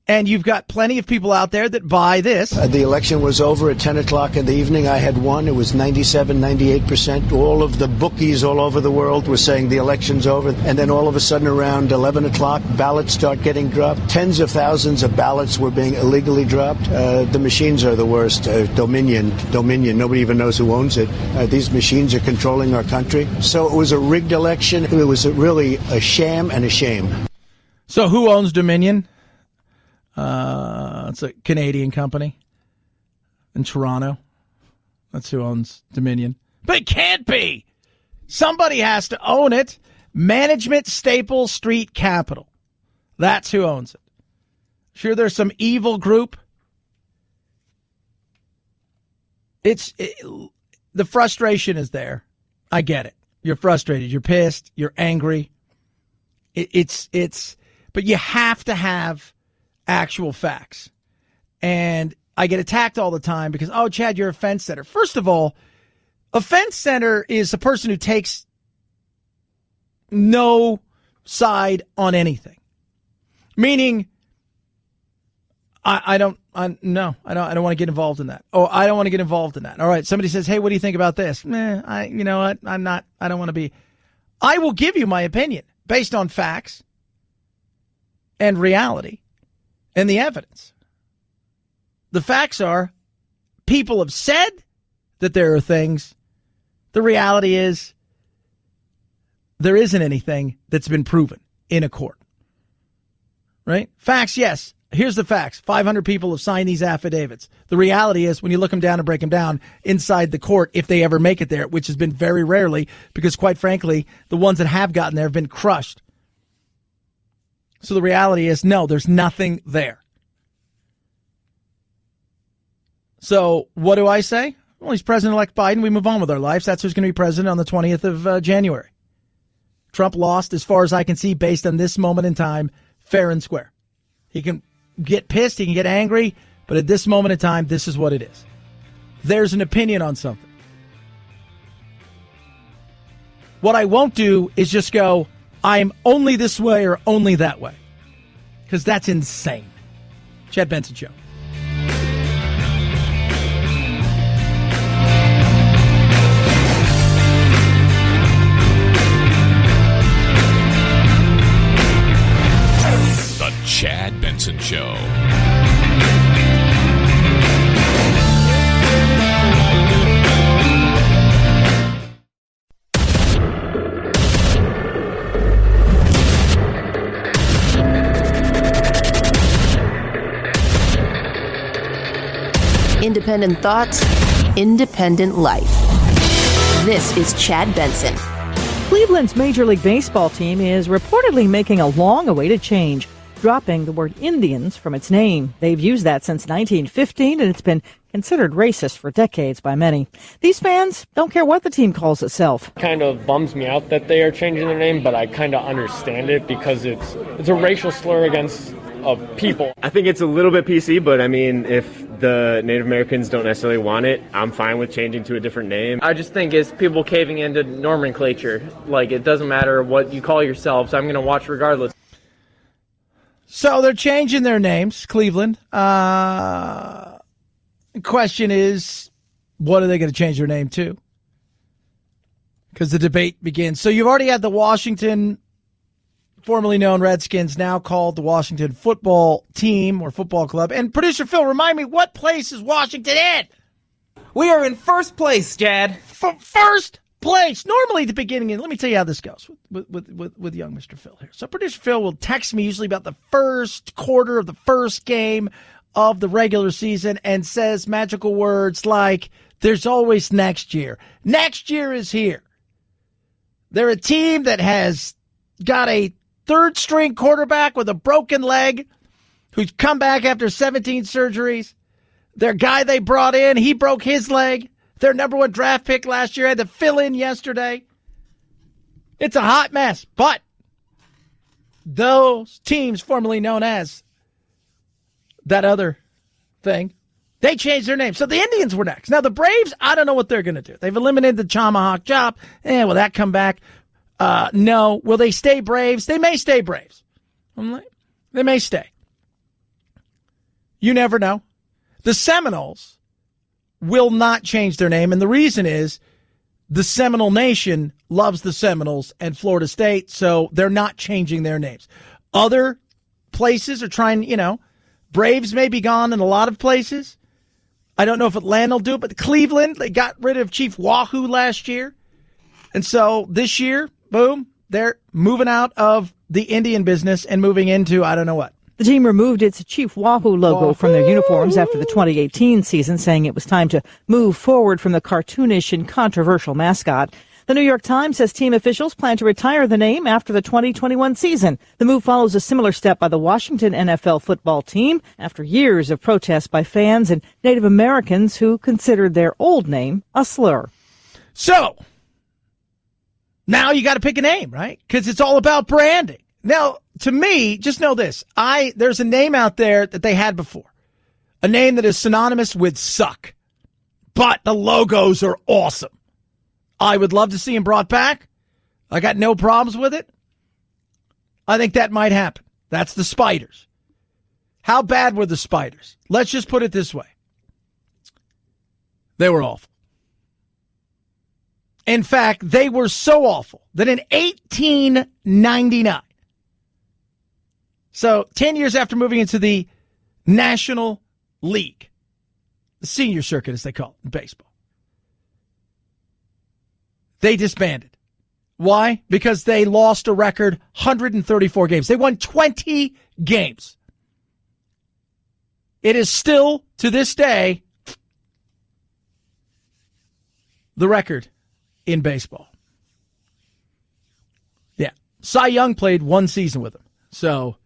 And you've got plenty of people out there that buy this. The election was over at 10 o'clock in the evening. I had won. It was 97, 98%. All of the bookies all over the world were saying the election's over. And then all of a sudden around 11 o'clock, ballots start getting dropped. Tens of thousands of ballots were being illegally dropped. The machines are the worst. Dominion. Nobody even knows who owns it. These machines are controlling our country. So it was a rigged election. It was really a sham and a shame. So who owns Dominion? It's a Canadian company in Toronto. That's who owns Dominion. But it can't be. Somebody has to own it. Management Staple Street Capital. That's who owns it. Sure, there's some evil group. The frustration is there. I get it. You're frustrated. You're pissed. You're angry. But you have to have actual facts. And I get attacked all the time because, oh, Chad, you're a fence setter. First of all, a fence setter is a person who takes no side on anything. Meaning, I don't want to get involved in that. Oh, I don't want to get involved in that. All right. Somebody says, hey, what do you think about this? You know what? I don't want to be. I will give you my opinion based on facts and reality. And the evidence. The facts are people have said that there are things The reality is there isn't anything that's been proven in a court. Right? Facts, yes. Here's the facts. 500 people have signed these affidavits. The reality is when you look them down and break them down inside the court, if they ever make it there, which has been very rarely, because quite frankly, the ones that have gotten there have been crushed. So the reality is, no, there's nothing there. So what do I say? Well, he's President-elect Biden. We move on with our lives. That's who's going to be president on the 20th of January. Trump lost, as far as I can see, based on this moment in time, fair and square. He can get pissed, he can get angry, but at this moment in time, this is what it is. There's an opinion on something. What I won't do is just go, I'm only this way or only that way, because that's insane. Chad Benson Show. The Chad Benson Show. Independent thoughts, independent life. This is Chad Benson. Cleveland's Major League Baseball team is reportedly making a long-awaited change, dropping the word Indians from its name. They've used that since 1915, and it's been considered racist for decades by many. These fans don't care what the team calls itself. Kind of bums me out that they are changing their name, but I kind of understand it because it's a racial slur against people. I think it's a little bit PC, but I mean, if the Native Americans don't necessarily want it, I'm fine with changing to a different name. I just think it's people caving into nomenclature. Like, it doesn't matter what you call yourselves. I'm going to watch regardless. So they're changing their names, Cleveland. The question is, what are they going to change their name to? Because the debate begins. So you've already had the Washington, formerly known Redskins, now called the Washington Football Team or Football Club. And producer Phil, remind me, what place is Washington in? We are in first place, Chad. First place. Normally the beginning, and let me tell you how this goes with young Mr. Phil here. So producer Phil will text me usually about the first quarter of the first game of the regular season and says magical words like, there's always next year. Next year is here. They're a team that has got a third-string quarterback with a broken leg who's come back after 17 surgeries. Their guy they brought in, he broke his leg. Their number one draft pick last year had to fill in yesterday. It's a hot mess. But those teams formerly known as that other thing, they changed their name. So the Indians were next. Now the Braves, I don't know what they're going to do. They've eliminated the Tomahawk Chop. Will that come back? No. Will they stay Braves? They may stay Braves. They may stay. You never know. The Seminoles will not change their name, and the reason is the Seminole Nation loves the Seminoles and Florida State, so they're not changing their names. Other places are trying, Braves may be gone in a lot of places. I don't know if Atlanta will do it, but Cleveland, they got rid of Chief Wahoo last year. And so this year, boom, they're moving out of the Indian business and moving into I don't know what. The team removed its Chief Wahoo logo from their uniforms after the 2018 season, saying it was time to move forward from the cartoonish and controversial mascot. The New York Times says team officials plan to retire the name after the 2021 season. The move follows a similar step by the Washington NFL football team after years of protests by fans and Native Americans who considered their old name a slur. So now you got to pick a name, right? Because it's all about branding. Now, to me, just know this. There's a name out there that they had before. A name that is synonymous with suck. But the logos are awesome. I would love to see him brought back. I got no problems with it. I think that might happen. That's the Spiders. How bad were the Spiders? Let's just put it this way. They were awful. In fact, they were so awful that in 1899, so 10 years after moving into the National League, the senior circuit as they call it in baseball, They disbanded. Why? Because they lost a record 134 games. They won 20 games. It is still, to this day, the record in baseball. Yeah. Cy Young played one season with them. So,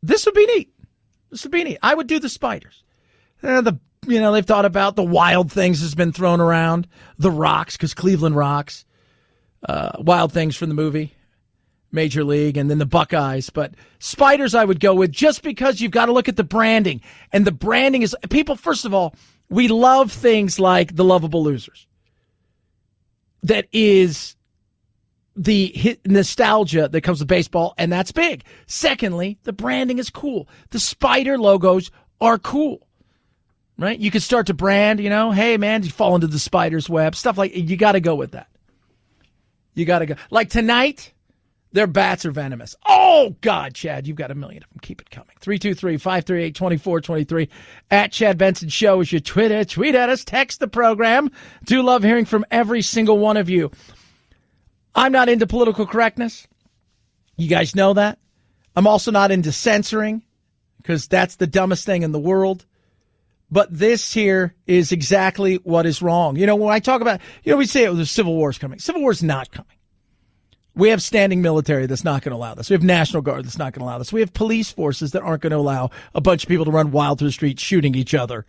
this would be neat. This would be neat. I would do the Spiders. They've thought about the Wild Things has been thrown around. The Rocks, because Cleveland rocks. Wild Things from the movie, Major League, and then the Buckeyes. But Spiders I would go with just because you've got to look at the branding. And the branding is, people, first of all, we love things like The Lovable Losers. That is the nostalgia that comes with baseball, and that's big. Secondly, the branding is cool. The Spider logos are cool. Right? You could start to brand, hey, man, you fall into the spider's web. Stuff like, you got to go with that. You got to go. Like tonight, their bats are venomous. Oh, God, Chad, you've got a million of them. Keep it coming. 323-538-2423. At Chad Benson Show is your Twitter. Tweet at us. Text the program. Do love hearing from every single one of you. I'm not into political correctness. You guys know that. I'm also not into censoring because that's the dumbest thing in the world. But this here is exactly what is wrong. When I talk about, we say the Civil War is coming. Civil War is not coming. We have standing military that's not going to allow this. We have National Guard that's not going to allow this. We have police forces that aren't going to allow a bunch of people to run wild through the streets shooting each other.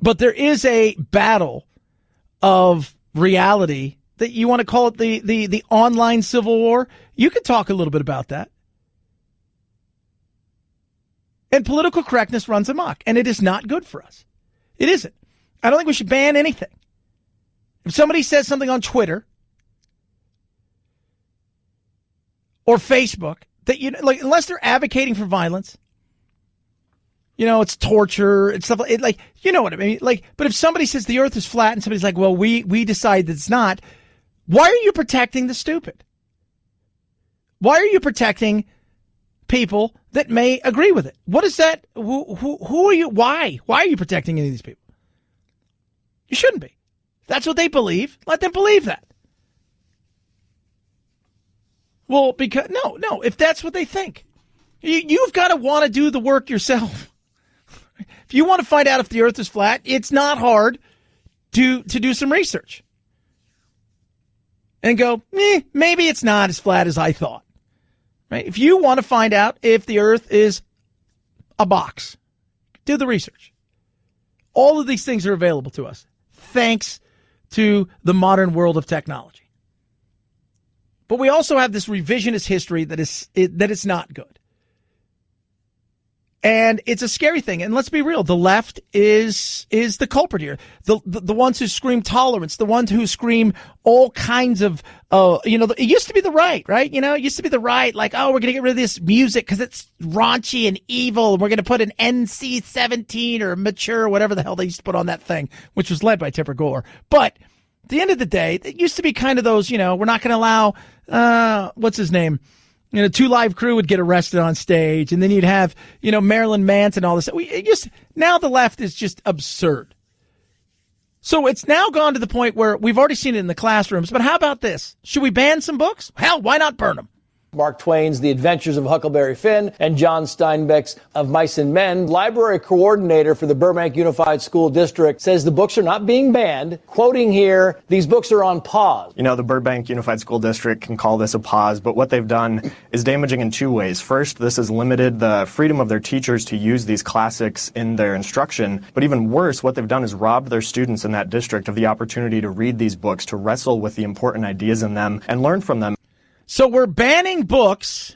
But there is a battle of reality that you want to call it the online Civil War. You could talk a little bit about that. And political correctness runs amok, and it is not good for us. It isn't. I don't think we should ban anything. If somebody says something on Twitter or Facebook that unless they're advocating for violence, it's torture, it's stuff like you know what I mean. But if somebody says the Earth is flat and somebody's like, well, we decide that it's not, why are you protecting the stupid? Why are you protecting people that may agree with it? What is that? Who are you? Why? Why are you protecting any of these people? You shouldn't be. If that's what they believe, let them believe that. Well, because no, if that's what they think, you've got to want to do the work yourself. If you want to find out if the Earth is flat, it's not hard to do some research and go, maybe it's not as flat as I thought. Right? If you want to find out if the Earth is a box, do the research. All of these things are available to us thanks to the modern world of technology. But we also have this revisionist history that is not good. And it's a scary thing. And let's be real, the left is the culprit here. The ones who scream tolerance, the ones who scream all kinds of, it used to be the right? It used to be the right, like, oh, we're going to get rid of this music because it's raunchy and evil. And we're going to put an NC-17 or mature, whatever the hell they used to put on that thing, which was led by Tipper Gore. But at the end of the day, it used to be kind of those, we're not going to allow, what's his name? Two Live Crew would get arrested on stage, and then you'd have, Marilyn Manson and all this. Now the left is just absurd. So it's now gone to the point where we've already seen it in the classrooms. But how about this? Should we ban some books? Hell, why not burn them? Mark Twain's The Adventures of Huckleberry Finn and John Steinbeck's Of Mice and Men. Library coordinator for the Burbank Unified School District says the books are not being banned. Quoting here, these books are on pause. The Burbank Unified School District can call this a pause, but what they've done is damaging in two ways. First, this has limited the freedom of their teachers to use these classics in their instruction. But even worse, what they've done is robbed their students in that district of the opportunity to read these books, to wrestle with the important ideas in them and learn from them. So we're banning books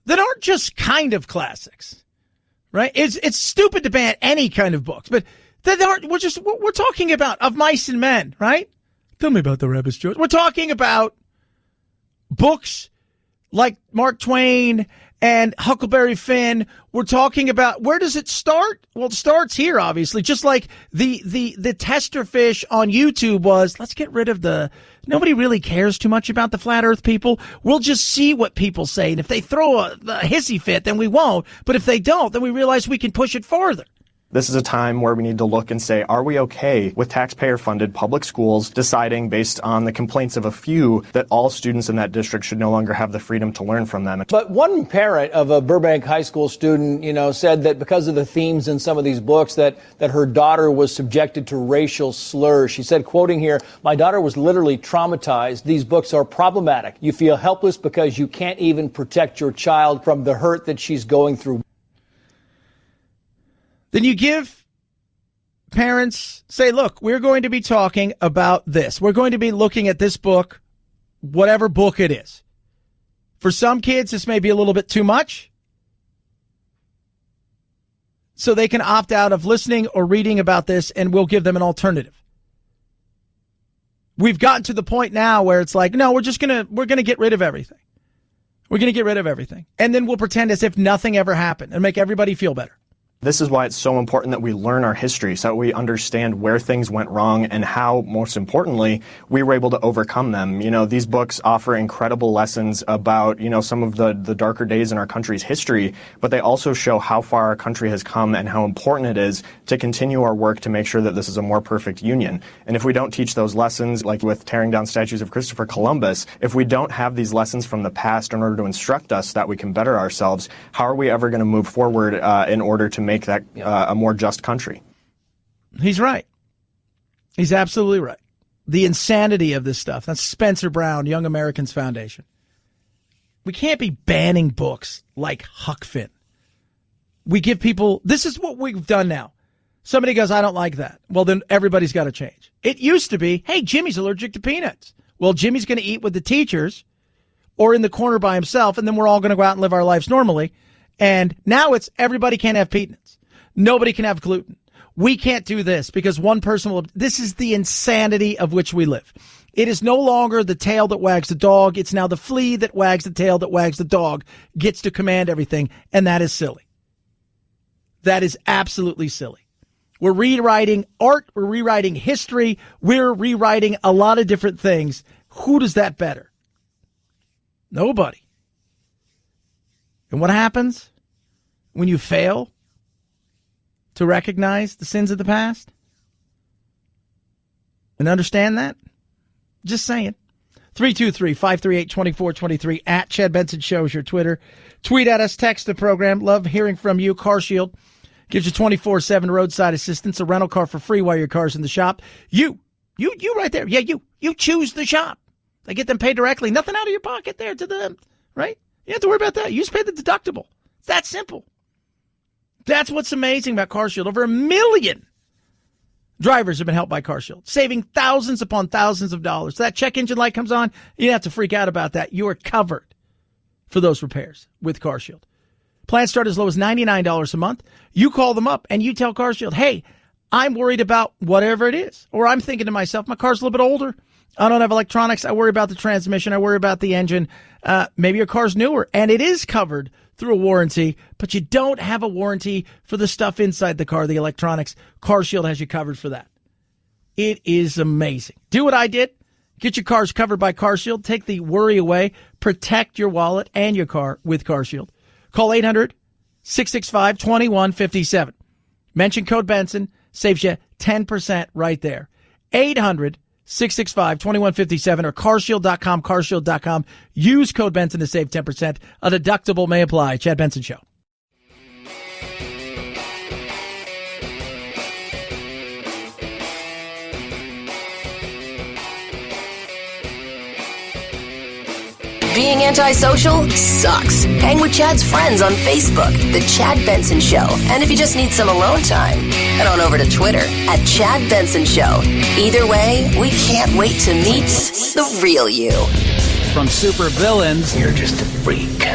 that aren't just kind of classics, right? It's stupid to ban any kind of books, but that aren't. We're talking about Of Mice and Men, right? Tell me about the rabbits, George. We're talking about books like Mark Twain and Huckleberry Finn. We're talking about, where does it start? Well, it starts here, obviously, just like the tester fish on YouTube was, let's get rid of nobody really cares too much about the flat earth people. We'll just see what people say. And if they throw a hissy fit, then we won't. But if they don't, then we realize we can push it farther. This is a time where we need to look and say, are we okay with taxpayer-funded public schools deciding based on the complaints of a few that all students in that district should no longer have the freedom to learn from them? But one parent of a Burbank high school student, said that because of the themes in some of these books that her daughter was subjected to racial slurs. She said, quoting here, "My daughter was literally traumatized. These books are problematic. You feel helpless because you can't even protect your child from the hurt that she's going through." Then you give parents, say, look, we're going to be talking about this. We're going to be looking at this book, whatever book it is. For some kids, this may be a little bit too much. So they can opt out of listening or reading about this, and we'll give them an alternative. We've gotten to the point now where it's like, no, we're going to get rid of everything. We're going to get rid of everything. And then we'll pretend as if nothing ever happened and make everybody feel better. This is why it's so important that we learn our history so that we understand where things went wrong and how, most importantly, we were able to overcome them. These books offer incredible lessons about, some of the darker days in our country's history, but they also show how far our country has come and how important it is to continue our work to make sure that this is a more perfect union. And if we don't teach those lessons, like with tearing down statues of Christopher Columbus, if we don't have these lessons from the past in order to instruct us that we can better ourselves, how are we ever going to move forward in order to make that a more just country? He's right. He's absolutely right. The insanity of this stuff. That's Spencer Brown, Young Americans Foundation. We can't be banning books like Huck Finn. We give people, this is what we've done now. Somebody goes, I don't like that. Well, then everybody's got to change. It used to be, hey, Jimmy's allergic to peanuts. Well, Jimmy's going to eat with the teachers or in the corner by himself, and then we're all going to go out and live our lives normally. And now it's everybody can't have peanuts. Nobody can have gluten. We can't do this because one person will. This is the insanity of which we live. It is no longer the tail that wags the dog. It's now the flea that wags the tail that wags the dog gets to command everything. And that is silly. That is absolutely silly. We're rewriting art. We're rewriting history. We're rewriting a lot of different things. Who does that better? Nobody. And what happens when you fail to recognize the sins of the past and understand that? Just saying. 323-538-2423 at Chad Benson Show is your Twitter. Tweet at us, text the program. Love hearing from you. CarShield gives you 24/7 roadside assistance, a rental car for free while your car's in the shop. You right there. Yeah, you choose the shop. They get them paid directly. Nothing out of your pocket there to them, right? You don't have to worry about that. You just pay the deductible. It's that simple. That's what's amazing about CarShield. Over 1 million drivers have been helped by CarShield, saving thousands upon thousands of dollars. So that check engine light comes on, you don't have to freak out about that. You are covered for those repairs with CarShield. Plans start as low as $99 a month. You call them up and you tell CarShield, hey, I'm worried about whatever it is. Or I'm thinking to myself, my car's a little bit older. I don't have electronics. I worry about the transmission. I worry about the engine. Maybe your car's newer and it is covered through a warranty, but you don't have a warranty for the stuff inside the car, the electronics. CarShield has you covered for that. It is amazing. Do what I did. Get your cars covered by CarShield. Take the worry away. Protect your wallet and your car with CarShield. Call 800-665-2157. Mention code Benson. Saves you 10% right there. 800-665-2157 or carshield.com, carshield.com. Use code Benson to save 10%. A deductible may apply. Chad Benson Show. Being antisocial sucks. Hang with Chad's friends on Facebook, The Chad Benson Show. And if you just need some alone time, head on over to Twitter at Chad Benson Show. Either way, we can't wait to meet the real you. From super villains, you're just a freak.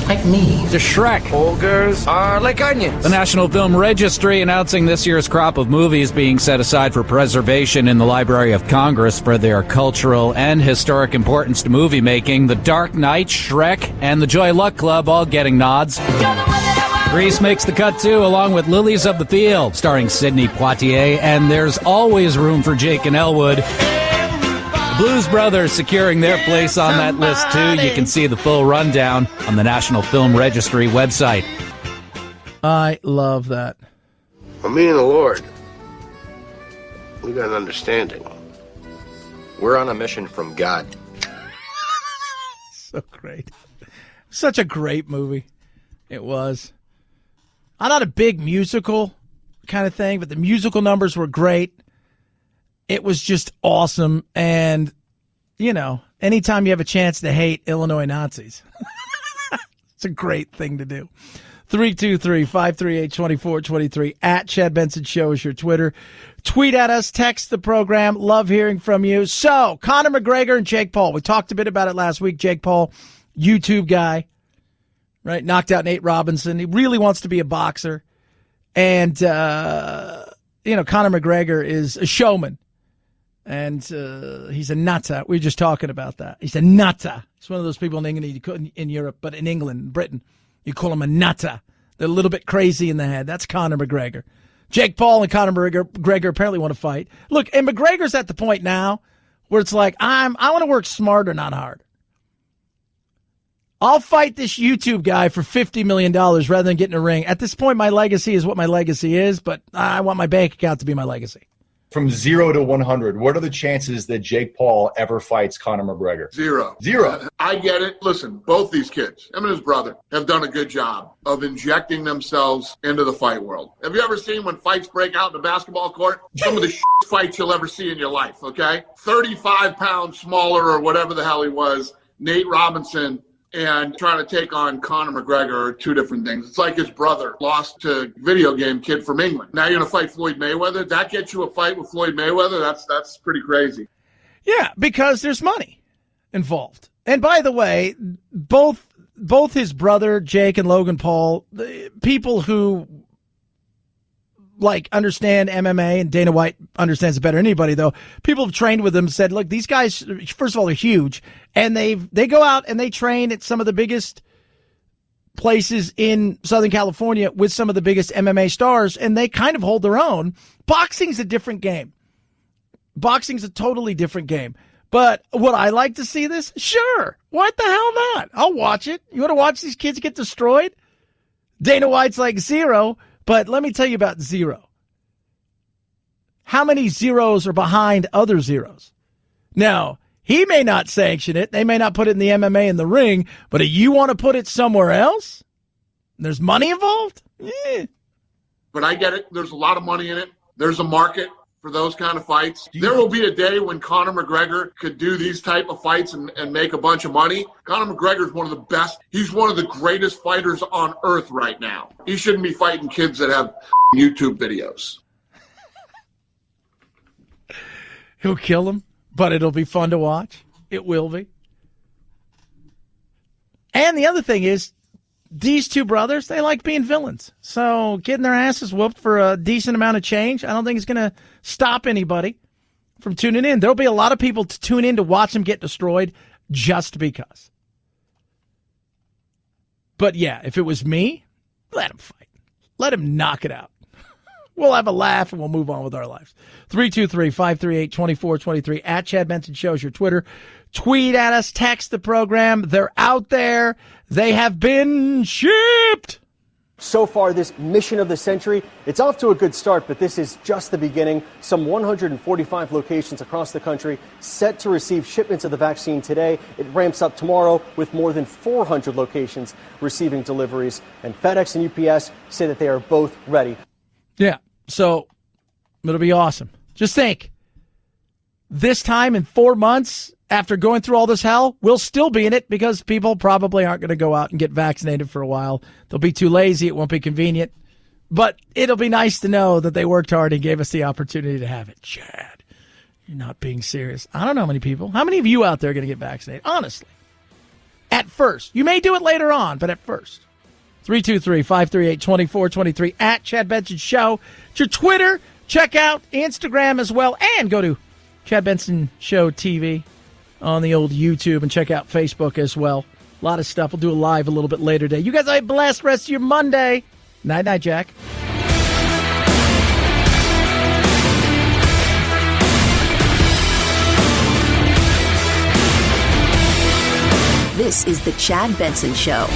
Like me. To Shrek. Ogres are like onions. The National Film Registry announcing this year's crop of movies being set aside for preservation in the Library of Congress for their cultural and historic importance to movie making. The Dark Knight, Shrek, and The Joy Luck Club all getting nods. Grease makes the cut too, along with Lilies of the Field, starring Sidney Poitier, and there's always room for Jake and Elwood. Blues Brothers securing their place on that list, too. You can see the full rundown on the National Film Registry website. I love that. Well, me and the Lord, we got an understanding. We're on a mission from God. So great. Such a great movie. It was. I'm not a big musical kind of thing, but the musical numbers were great. It was just awesome. And, you know, anytime you have a chance to hate Illinois Nazis, it's a great thing to do. 323-538-2423 at Chad Benson Show is your Twitter. Tweet at us, text the program. Love hearing from you. So, Conor McGregor and Jake Paul. We talked a bit about it last week. Jake Paul, YouTube guy, right? Knocked out Nate Robinson. He really wants to be a boxer. And, you know, Conor McGregor is a showman. And he's a nutter. We were just talking about that. He's a nutter. He's one of those people in England, in Europe, but in England, Britain, you call him a nutter. They're a little bit crazy in the head. That's Conor McGregor. Jake Paul and Conor McGregor apparently want to fight. Look, and McGregor's at the point now where it's like, I want to work smarter, not hard. I'll fight this YouTube guy for $50 million rather than getting a ring. At this point, my legacy is what my legacy is, but I want my bank account to be my legacy. From 0 to 100, what are the chances that Jake Paul ever fights Conor McGregor? Zero. I get it. Listen, both these kids, him and his brother, have done a good job of injecting themselves into the fight world. Have you ever seen when fights break out in the basketball court? Some of the fights you'll ever see in your life, okay? 35 pounds smaller or whatever the hell he was, Nate Robinson, and trying to take on Conor McGregor are two different things. It's like his brother lost to video game kid from England. Now you're going to fight Floyd Mayweather? That gets you a fight with Floyd Mayweather? That's pretty crazy. Yeah, because there's money involved. And by the way, both his brother, Jake, and Logan Paul, people who understand MMA, and Dana White understands it better than anybody, though. People have trained with them, said, look, these guys, first of all, they're huge, and they go out and they train at some of the biggest places in Southern California with some of the biggest MMA stars, and they kind of hold their own. Boxing's a different game. Boxing's a totally different game. But would I like to see this? Sure. What the hell not? I'll watch it. You want to watch these kids get destroyed? Dana White's like zero. But let me tell you about zero. How many zeros are behind other zeros? Now, he may not sanction it. They may not put it in the MMA in the ring. But if you want to put it somewhere else, there's money involved? Yeah. But I get it. There's a lot of money in it. There's a market for those kind of fights. There will be a day when Conor McGregor could do these type of fights and make a bunch of money. Conor McGregor is one of the best. He's one of the greatest fighters on earth right now. He shouldn't be fighting kids that have YouTube videos. He'll kill them, but it'll be fun to watch. It will be. And the other thing is, these two brothers, they like being villains. So getting their asses whooped for a decent amount of change, I don't think it's going to stop anybody from tuning in. There'll be a lot of people to tune in to watch them get destroyed just because. But yeah, if it was me, let him fight. Let him knock it out. We'll have a laugh and we'll move on with our lives. 323-538-2423 at Chad Benson Show is your Twitter. Tweet at us, text the program. They're out there. They have been shipped. So far, this mission of the century, it's off to a good start, but this is just the beginning. Some 145 locations across the country set to receive shipments of the vaccine today. It ramps up tomorrow with more than 400 locations receiving deliveries. And FedEx and UPS say that they are both ready. Yeah, so it'll be awesome. Just think, this time in 4 months, after going through all this hell, we'll still be in it because people probably aren't going to go out and get vaccinated for a while. They'll be too lazy. It won't be convenient. But it'll be nice to know that they worked hard and gave us the opportunity to have it. Chad, you're not being serious. I don't know how many people. How many of you out there are going to get vaccinated? Honestly. At first. You may do it later on, but at first. 323-538-2423 at Chad Benson Show. It's your Twitter. Check out Instagram as well. And go to Chad Benson Show TV on the old YouTube and check out Facebook as well. A lot of stuff. We'll do a live a little bit later today. You guys have a blessed rest of your Monday. Night-night, Jack. This is the Chad Benson Show.